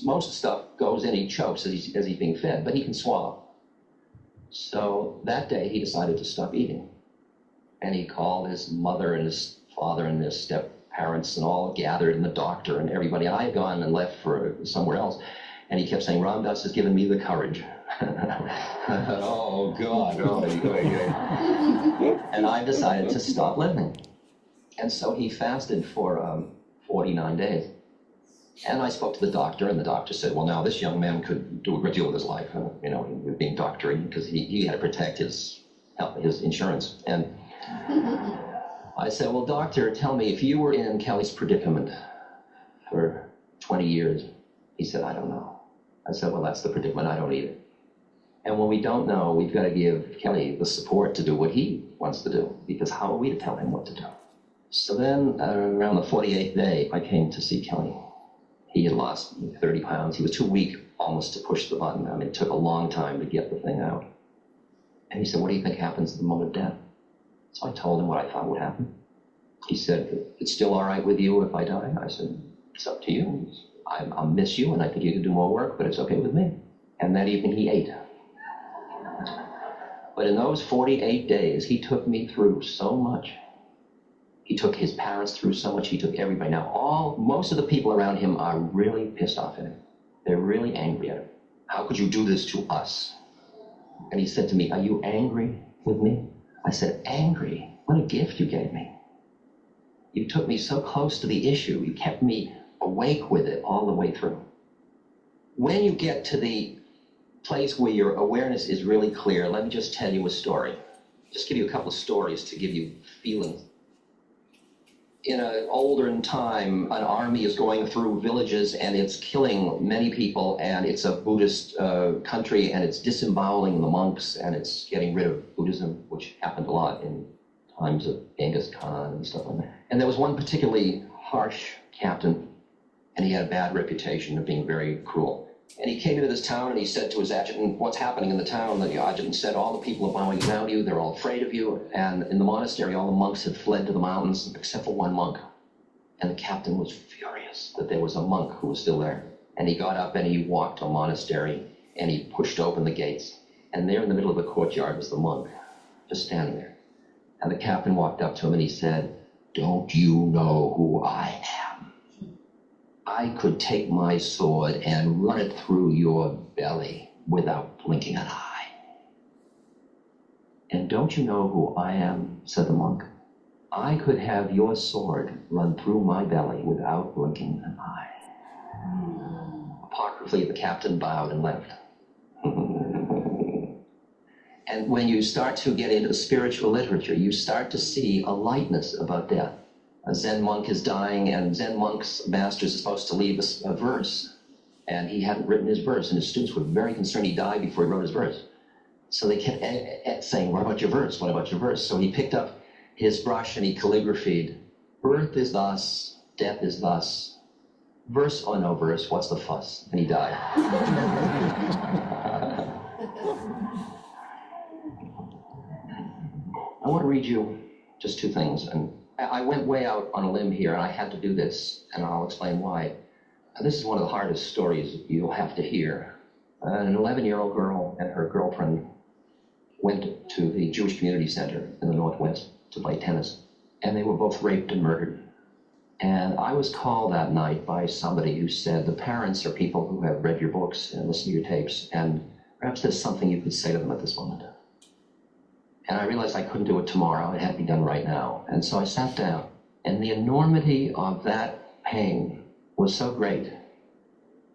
most stuff goes in, he chokes as he's being fed, but he can swallow. So that day he decided to stop eating. And he called his mother and his father and his step-parents and all gathered, and the doctor and everybody. I had gone and left for somewhere else. And he kept saying, Ram Dass has given me the courage. Oh, God. And I decided to stop living. And so he fasted for 49 days. And I spoke to the doctor, and the doctor said, well, now this young man could do a great deal with his life, being doctoring, because he had to protect his insurance. And I said, well, doctor, tell me, if you were in Kelly's predicament for 20 years, he said, I don't know. I said, well, that's the predicament. I don't either. And when we don't know, we've got to give Kelly the support to do what he wants to do, because how are we to tell him what to do? So then around the 48th day, I came to see Kelly. He had lost 30 pounds. He was too weak almost to push the button. It took a long time to get the thing out. And he said, what do you think happens at the moment of death? So I told him what I thought would happen. He said, it's still all right with you if I die? I said, it's up to you. I'll miss you, and I think you can do more work, but it's okay with me. And that evening he ate. But in those 48 days, he took me through so much. He took his parents through so much. He took everybody. Now, most of the people around him are really pissed off at him. They're really angry at him. How could you do this to us? And he said to me, are you angry with me? I said, angry? What a gift you gave me. You took me so close to the issue. You kept me awake with it all the way through. When you get to the place where your awareness is really clear, let me just tell you a story. Just give you a couple of stories to give you feelings. In an olden time, an army is going through villages and it's killing many people, and it's a Buddhist country, and it's disemboweling the monks, and it's getting rid of Buddhism, which happened a lot in times of Genghis Khan and stuff like that. And there was one particularly harsh captain, and he had a bad reputation of being very cruel. And he came into this town and he said to his adjutant, what's happening in the town? The adjutant said, all the people are bowing down to you, they're all afraid of you. And in the monastery, all the monks had fled to the mountains except for one monk. And the captain was furious that there was a monk who was still there. And he got up and he walked to a monastery and he pushed open the gates. And there in the middle of the courtyard was the monk, just standing there. And the captain walked up to him and he said, don't you know who I am? I could take my sword and run it through your belly without blinking an eye. And don't you know who I am? Said the monk. I could have your sword run through my belly without blinking an eye. Apocryphally, the captain bowed and left. And when you start to get into the spiritual literature, you start to see a lightness about death. A Zen monk is dying, and Zen monk's masters are supposed to leave a verse. And he hadn't written his verse, and his students were very concerned he died before he wrote his verse. So they kept saying, what about your verse? What about your verse? So he picked up his brush and he calligraphied, birth is thus, death is thus, verse or no verse, what's the fuss? And he died. I want to read you just two things. And I went way out on a limb here, and I had to do this, and I'll explain why. This is one of the hardest stories you'll have to hear. An 11-year-old girl and her girlfriend went to the Jewish Community Center in the Northwest to play tennis. And they were both raped and murdered. And I was called that night by somebody who said, the parents are people who have read your books and listened to your tapes, and perhaps there's something you could say to them at this moment. And I realized I couldn't do it tomorrow. It had to be done right now. And so I sat down, and the enormity of that pain was so great,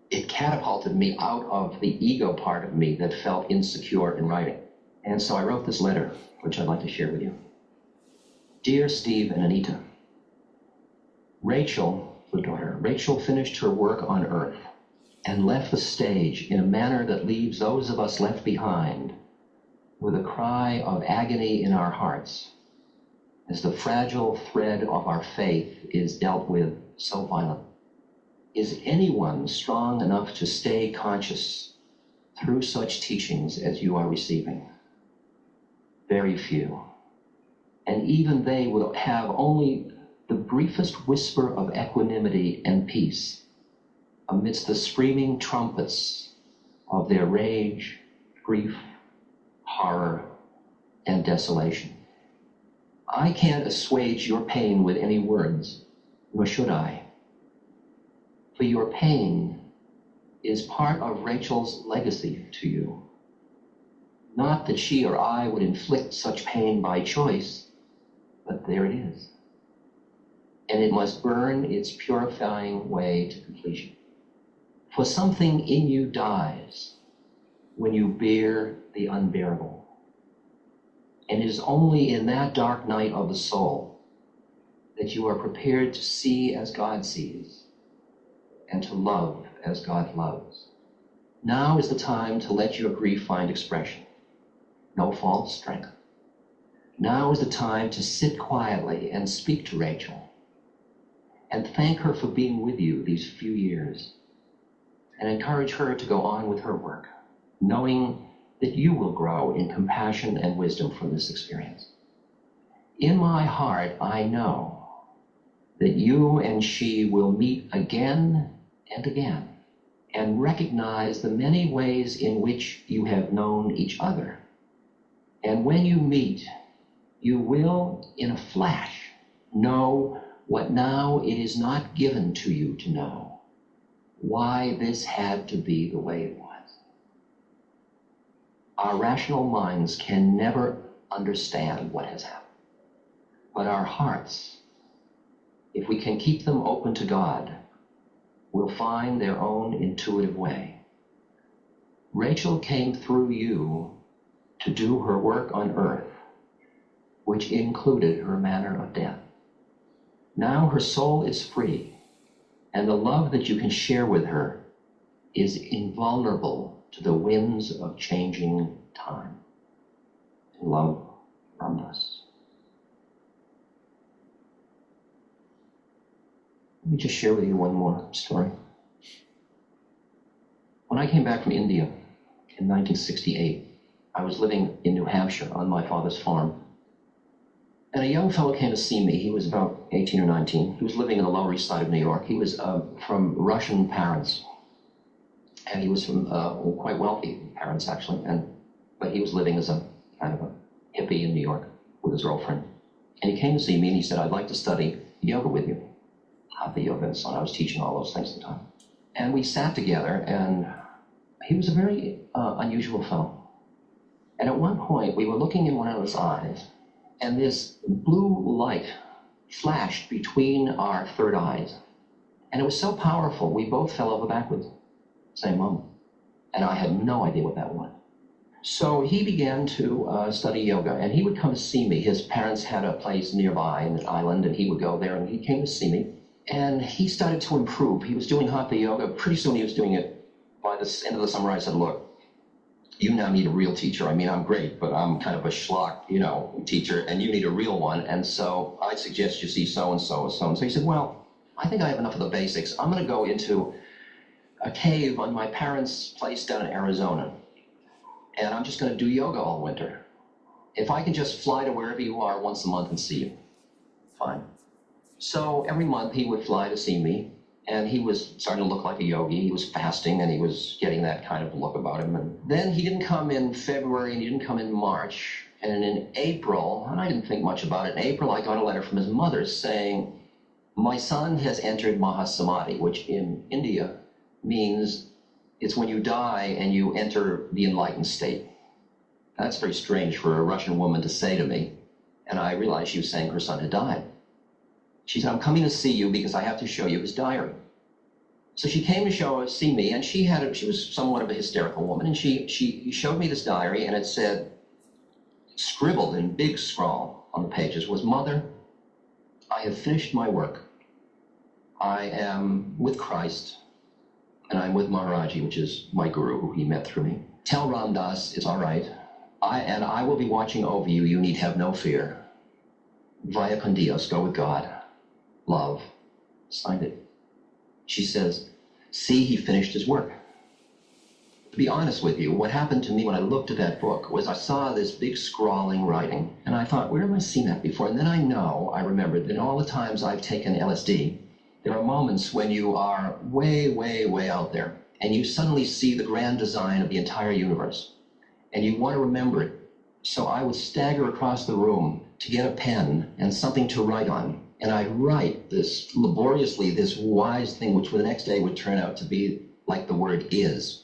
it catapulted me out of the ego part of me that felt insecure in writing. And so I wrote this letter, which I'd like to share with you. Dear Steve and Anita, Rachel, the daughter, Rachel finished her work on Earth and left the stage in a manner that leaves those of us left behind with a cry of agony in our hearts as the fragile thread of our faith is dealt with so violently. Is anyone strong enough to stay conscious through such teachings as you are receiving? Very few. And even they will have only the briefest whisper of equanimity and peace amidst the screaming trumpets of their rage, grief, horror, and desolation. I can't assuage your pain with any words, nor should I. For your pain is part of Rachel's legacy to you. Not that she or I would inflict such pain by choice, but there it is. And it must burn its purifying way to completion. For something in you dies when you bear the unbearable. And it is only in that dark night of the soul that you are prepared to see as God sees and to love as God loves. Now is the time to let your grief find expression. No false strength. Now is the time to sit quietly and speak to Rachel and thank her for being with you these few years and encourage her to go on with her work, knowing that you will grow in compassion and wisdom from this experience. In my heart, I know that you and she will meet again and again and recognize the many ways in which you have known each other. And when you meet, you will, in a flash, know what now it is not given to you to know, why this had to be the way it was. Our rational minds can never understand what has happened, but our hearts, if we can keep them open to God, will find their own intuitive way. Rachel came through you to do her work on Earth, which included her manner of death. Now her soul is free, and the love that you can share with her is invulnerable to the winds of changing time. Love from us. Let me just share with you one more story. When I came back from India in 1968, I was living in New Hampshire on my father's farm. And a young fellow came to see me. He was about 18 or 19. He was living in the Lower East Side of New York. He was from Russian parents. And he was from quite wealthy parents, actually. But he was living as a kind of a hippie in New York with his girlfriend. And he came to see me and he said, I'd like to study yoga with you. Hatha yoga and so on. I was teaching all those things at the time. And we sat together, and he was a very unusual fellow. And at one point, we were looking in one another's eyes, and this blue light flashed between our third eyes. And it was so powerful, we both fell over backwards, same moment. And I had no idea what that was. So he began to study yoga, and he would come to see me. His parents had a place nearby in an island, and he would go there, and he came to see me. And he started to improve. He was doing hatha yoga. Pretty soon he was doing it. By the end of the summer, I said, look, you now need a real teacher. I mean, I'm great, but I'm kind of a schlock, teacher, and you need a real one. And so I suggest you see so-and-so or so-and-so. He said, well, I think I have enough of the basics. I'm going to go into a cave on my parents' place down in Arizona, and I'm just going to do yoga all winter. If I can just fly to wherever you are once a month and see you, fine. So every month he would fly to see me, and he was starting to look like a yogi. He was fasting, and he was getting that kind of look about him. And then he didn't come in February, and he didn't come in March. And in April, and I didn't think much about it, in April I got a letter from his mother saying, my son has entered Mahasamadhi, which in India means it's when you die and you enter the enlightened state. That's very strange for a Russian woman to say to me. And I realized she was saying her son had died. She said, I'm coming to see you because I have to show you his diary. So she came to see me, and she was somewhat of a hysterical woman, and she showed me this diary, and it said, scribbled in big scrawl on the pages was, Mother, I have finished my work. I am with Christ, and I'm with Maharaji, which is my guru, who he met through me. Tell Ram Dass it's all right. I will be watching over you. You need have no fear. Vaya con Dios, go with God. Love. Signed it. She says, see, he finished his work. To be honest with you, what happened to me when I looked at that book was I saw this big scrawling writing, and I thought, where have I seen that before? And then I remembered that all the times I've taken LSD, there are moments when you are way, way, way out there, and you suddenly see the grand design of the entire universe, and you want to remember it. So I would stagger across the room to get a pen and something to write on, and I'd write this laboriously, this wise thing, which the next day would turn out to be like the word is.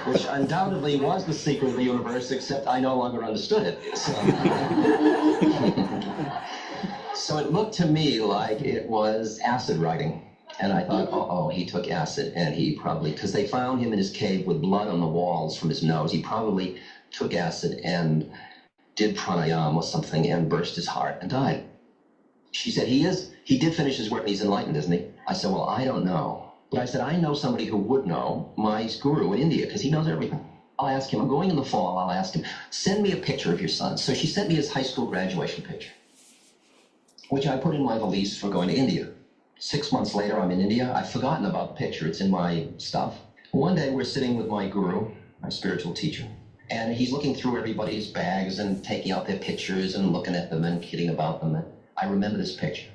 Which undoubtedly was the secret of the universe, except I no longer understood it. So it looked to me like it was acid writing. And I thought, oh, he took acid, and he probably, because they found him in his cave with blood on the walls from his nose, he probably took acid and did pranayama or something and burst his heart and died. She said, he did finish his work and he's enlightened, isn't he? I said, well, I don't know. But I said, I know somebody who would know, my guru in India, because he knows everything. I'll ask him, I'm going in the fall, I'll ask him, send me a picture of your son. So she sent me his high school graduation picture, which I put in my valise for going to India. 6 months later, I'm in India. I've forgotten about the picture. It's in my stuff. One day, we're sitting with my guru, my spiritual teacher, and he's looking through everybody's bags and taking out their pictures and looking at them and kidding about them. And I remember this picture.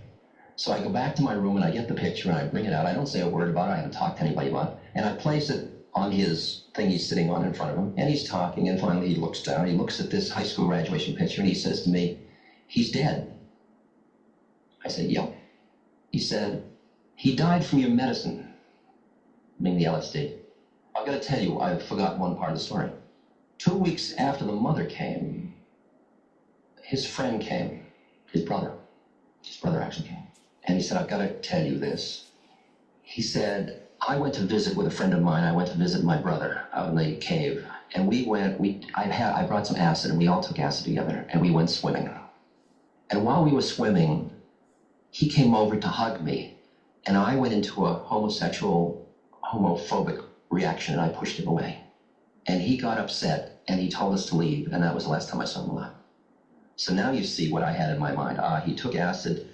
So I go back to my room and I get the picture and I bring it out. I don't say a word about it. I haven't talked to anybody about it. And I place it on his thing he's sitting on in front of him. And he's talking, and finally he looks down. He looks at this high school graduation picture and he says to me, he's dead. I said, yeah. He said, he died from your medicine, meaning the LSD. I've got to tell you, I've forgotten one part of the story. 2 weeks after the mother came, his friend came, his brother actually came. And he said, I've got to tell you this. He said, I went to visit with a friend of mine. I went to visit my brother out in the cave. And I brought some acid, and we all took acid together, and we went swimming. And while we were swimming, he came over to hug me, and I went into a homophobic reaction, and I pushed him away. And he got upset, and he told us to leave, and that was the last time I saw him alive. So now you see what I had in my mind. He took acid,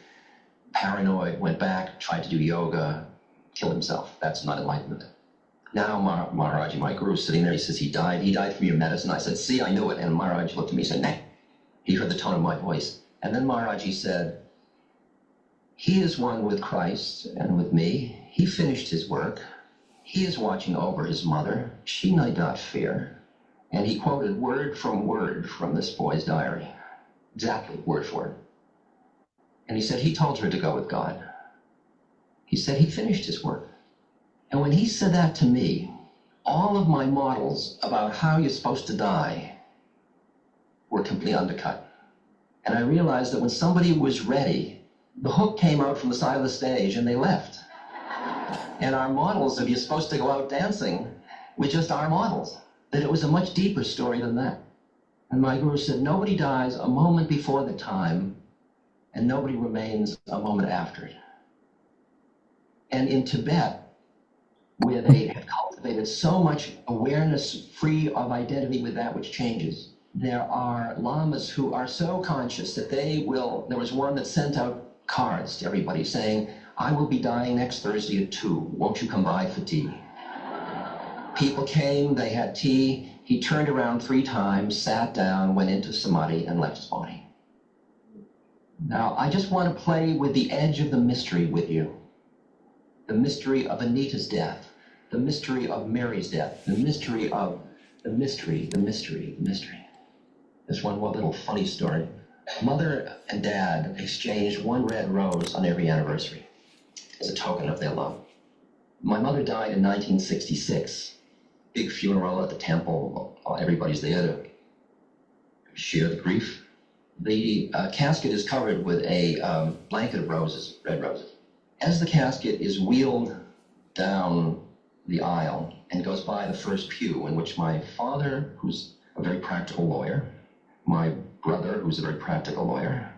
paranoid, went back, tried to do yoga, killed himself. That's not enlightenment. Now Maharaji, my guru, is sitting there. He says, he died from your medicine. I said, see, I knew it. And Maharaji looked at me and said, nah. He heard the tone of my voice. And then Maharaji said, he is one with Christ and with me. He finished his work. He is watching over his mother. She need not fear. And he quoted word from this boy's diary. Exactly, word for word. And he said, he told her to go with God. He said he finished his work. And when he said that to me, all of my models about how you're supposed to die were completely undercut. And I realized that when somebody was ready, the hook came out from the side of the stage and they left. And our models of you're supposed to go out dancing were just our models. That it was a much deeper story than that. And my guru said, nobody dies a moment before the time, and nobody remains a moment after it. And in Tibet, where they have cultivated so much awareness free of identity with that which changes, there are lamas who are so conscious that there was one that sent out cards to everybody saying, I will be dying next Thursday at 2. Won't you come by for tea? People came, they had tea. He turned around 3 times, sat down, went into samadhi, and left his body. Now, I just want to play with the edge of the mystery with you. The mystery of Anita's death, the mystery of Mary's death, the mystery of The mystery, the mystery, the mystery. There's one more little funny story. Mother and Dad exchanged one red rose on every anniversary as a token of their love. My mother died in 1966. Big funeral at the temple. Everybody's there to share the grief. The casket is covered with a blanket of roses, red roses. As the casket is wheeled down the aisle and goes by the first pew, in which my father, who's a very practical lawyer, my brother, who's a very practical lawyer,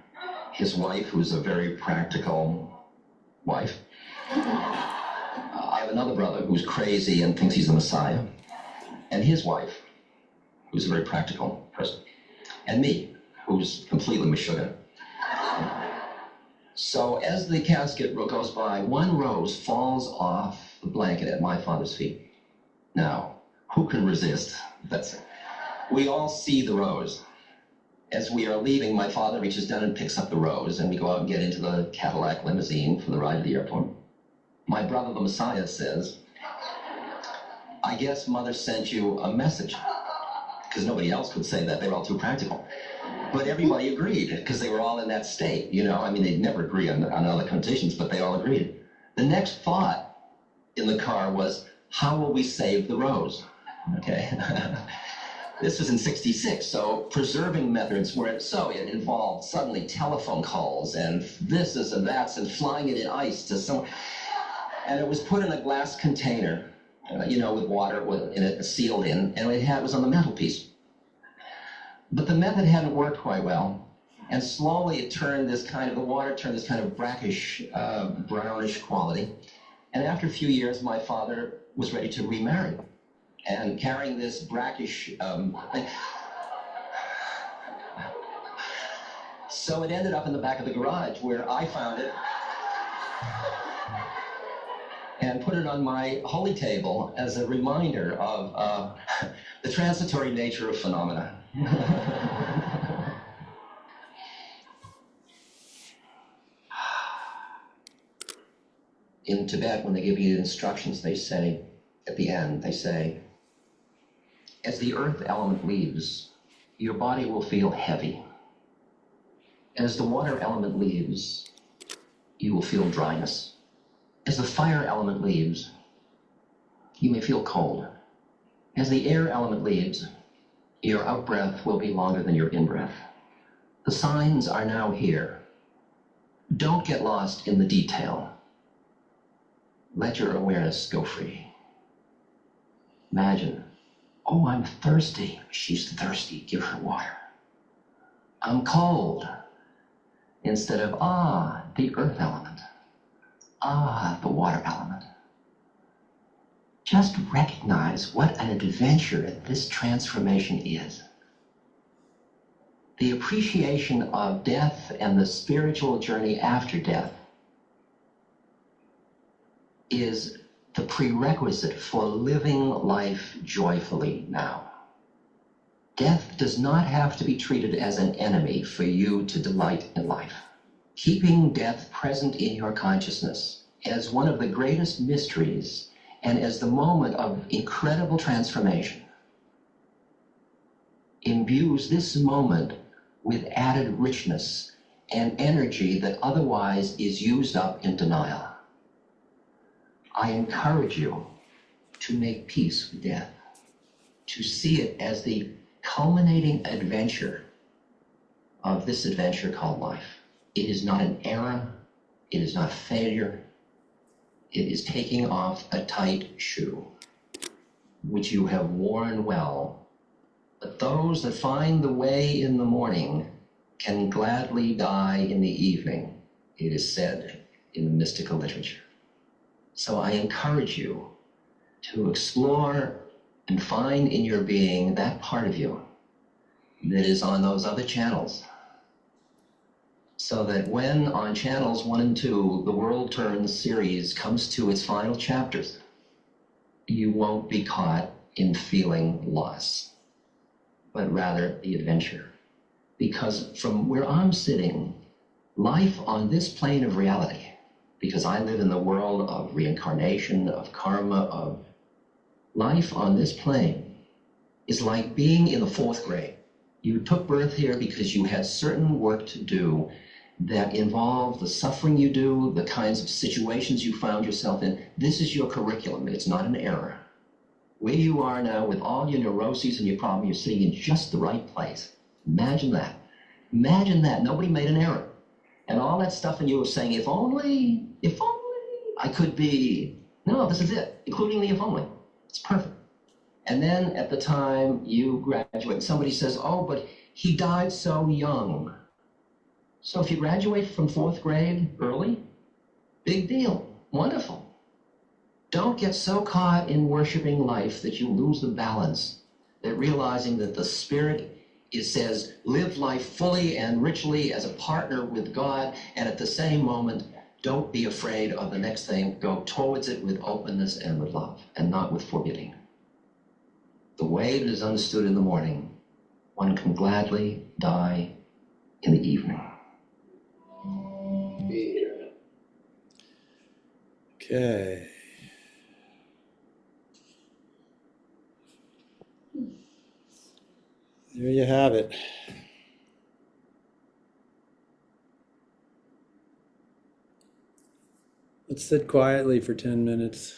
his wife, who's a very practical wife. I have another brother who's crazy and thinks he's the Messiah, and his wife, who's a very practical person, and me, who's completely meshuggah. So as the casket goes by, one rose falls off the blanket at my father's feet. Now, who can resist? We all see the rose. As we are leaving, my father reaches down and picks up the rose, and we go out and get into the Cadillac limousine for the ride to the airport. My brother, the Messiah, says, I guess Mother sent you a message. Because nobody else could say that. They were all too practical. But everybody agreed, because they were all in that state, you know? I mean, they'd never agree on other conditions, but they all agreed. The next thought in the car was, how will we save the rose? Okay. This was in '66, so preserving methods were, so it involved suddenly telephone calls and this and that's and flying it in ice to somewhere. And it was put in a glass container, with water in it, sealed in, and it was on the mantelpiece. But the method hadn't worked quite well, and slowly the water turned this kind of brackish, brownish quality. And after a few years, my father was ready to remarry. And carrying this brackish thing. So it ended up in the back of the garage where I found it and put it on my holy table as a reminder of the transitory nature of phenomena. In Tibet, when they give you instructions, they say, at the end, they say, as the earth element leaves, your body will feel heavy. As the water element leaves, you will feel dryness. As the fire element leaves, you may feel cold. As the air element leaves, your out-breath will be longer than your in-breath. The signs are now here. Don't get lost in the detail. Let your awareness go free. Imagine, oh, I'm thirsty. She's thirsty, give her water. I'm cold. Instead of, the earth element. The water element. Just recognize what an adventure this transformation is. The appreciation of death and the spiritual journey after death is the prerequisite for living life joyfully now. Death does not have to be treated as an enemy for you to delight in life. Keeping death present in your consciousness as one of the greatest mysteries and as the moment of incredible transformation imbues this moment with added richness and energy that otherwise is used up in denial. I encourage you to make peace with death, to see it as the culminating adventure of this adventure called life. It is not an error, it is not failure, it is taking off a tight shoe, which you have worn well. But those that find the way in the morning can gladly die in the evening, it is said in the mystical literature. So I encourage you to explore and find in your being that part of you that is on those other channels. So that when on channels 1 and 2, the World Turns series comes to its final chapters, you won't be caught in feeling loss, but rather the adventure. Because from where I'm sitting, life on this plane of reality, because I live in the world of reincarnation, of karma, of life on this plane is like being in the fourth grade. You took birth here because you had certain work to do that involved the suffering you do, the kinds of situations you found yourself in. This is your curriculum. It's not an error. Where you are now with all your neuroses and your problems, you're sitting in just the right place. Imagine that. Imagine that. Nobody made an error. And all that stuff and you were saying, if only I could be. No, this is it, including the if only. It's perfect. And then at the time you graduate, somebody says, oh, but he died so young. So if you graduate from fourth grade early, big deal, wonderful. Don't get so caught in worshiping life that you lose the balance, that realizing that the Spirit, it says, live life fully and richly as a partner with God, and at the same moment, don't be afraid of the next thing. Go towards it with openness and with love, and not with forbidding. The way it is understood in the morning, one can gladly die in the evening. Okay. There you have it. Let's sit quietly for 10 minutes.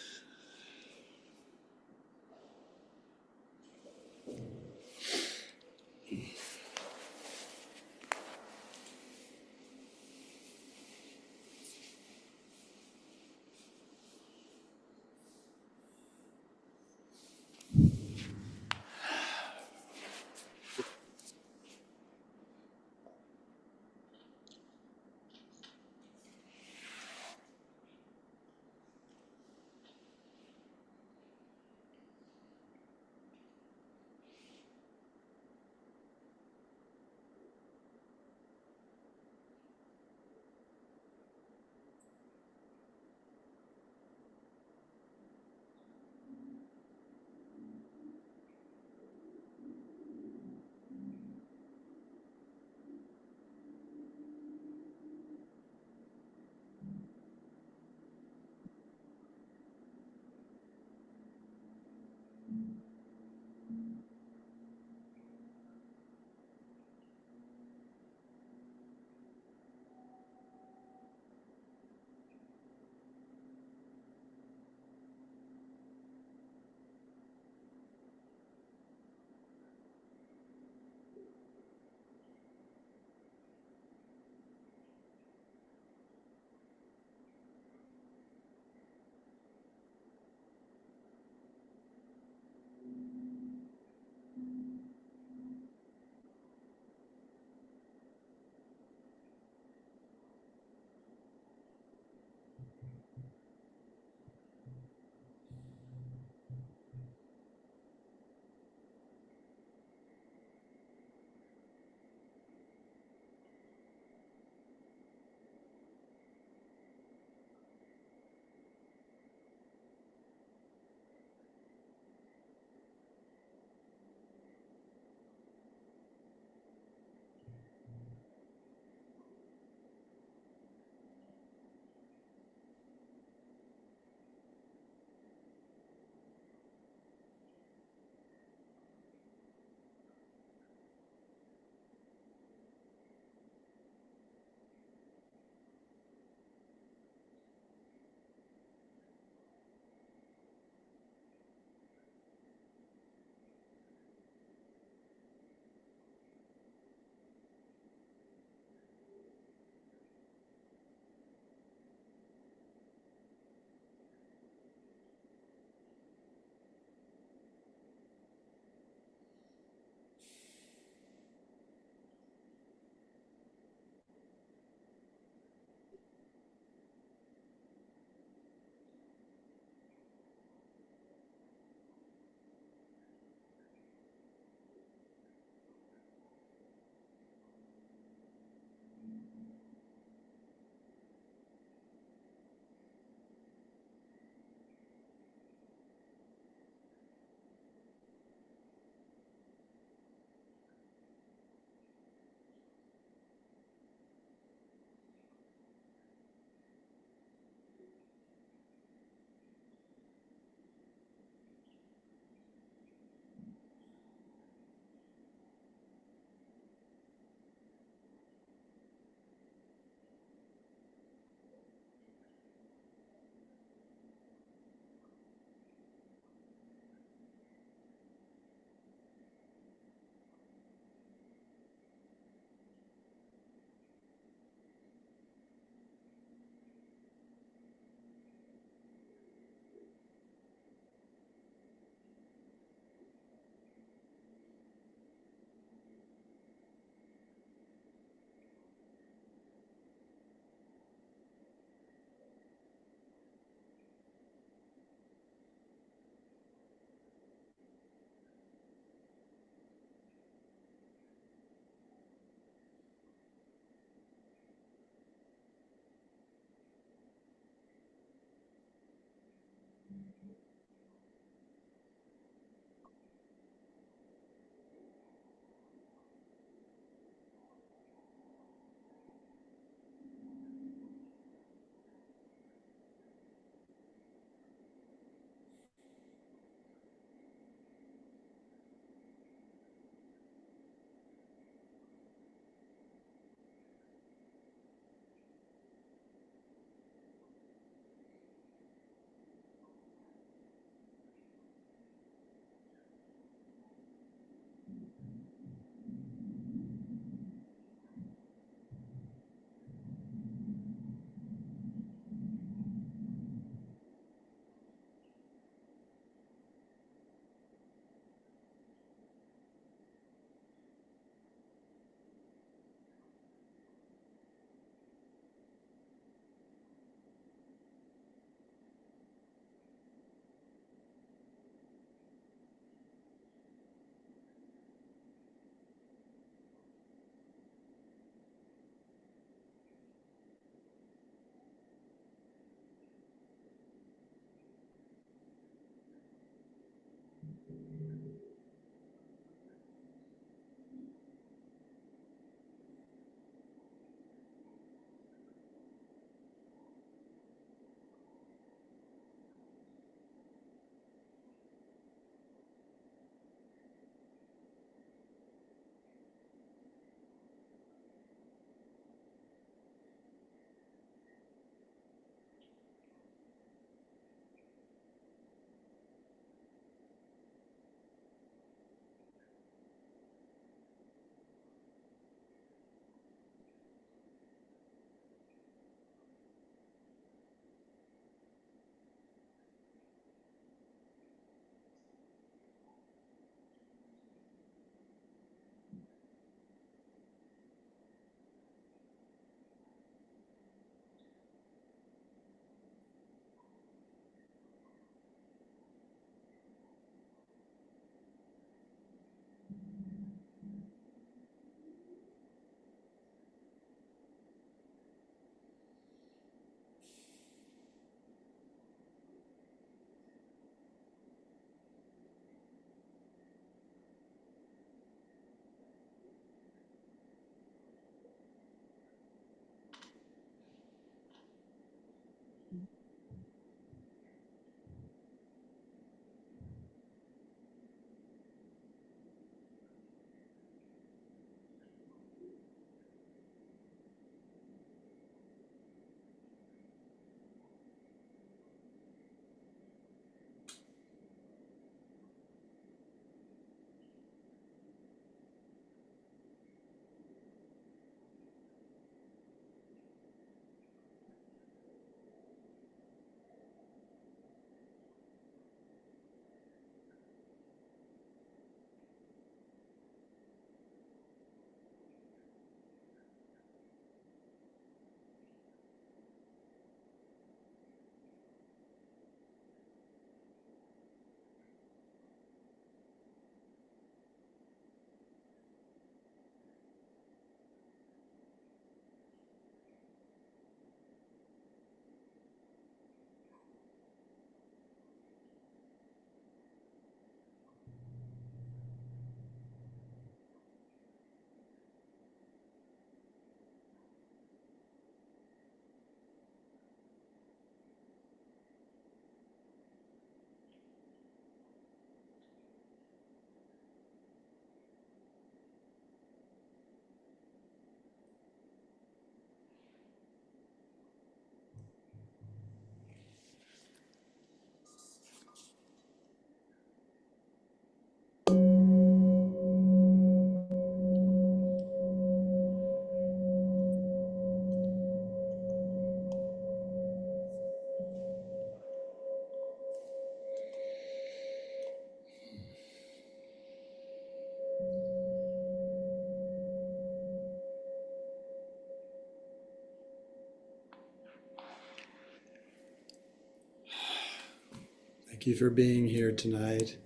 Thank you for being here tonight.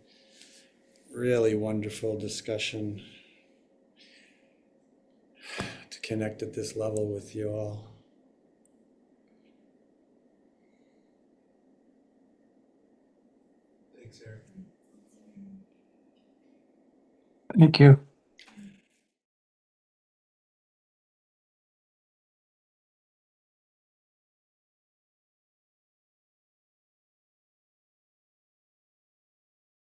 Really wonderful discussion to connect at this level with you all. Thanks, Eric. Thank you.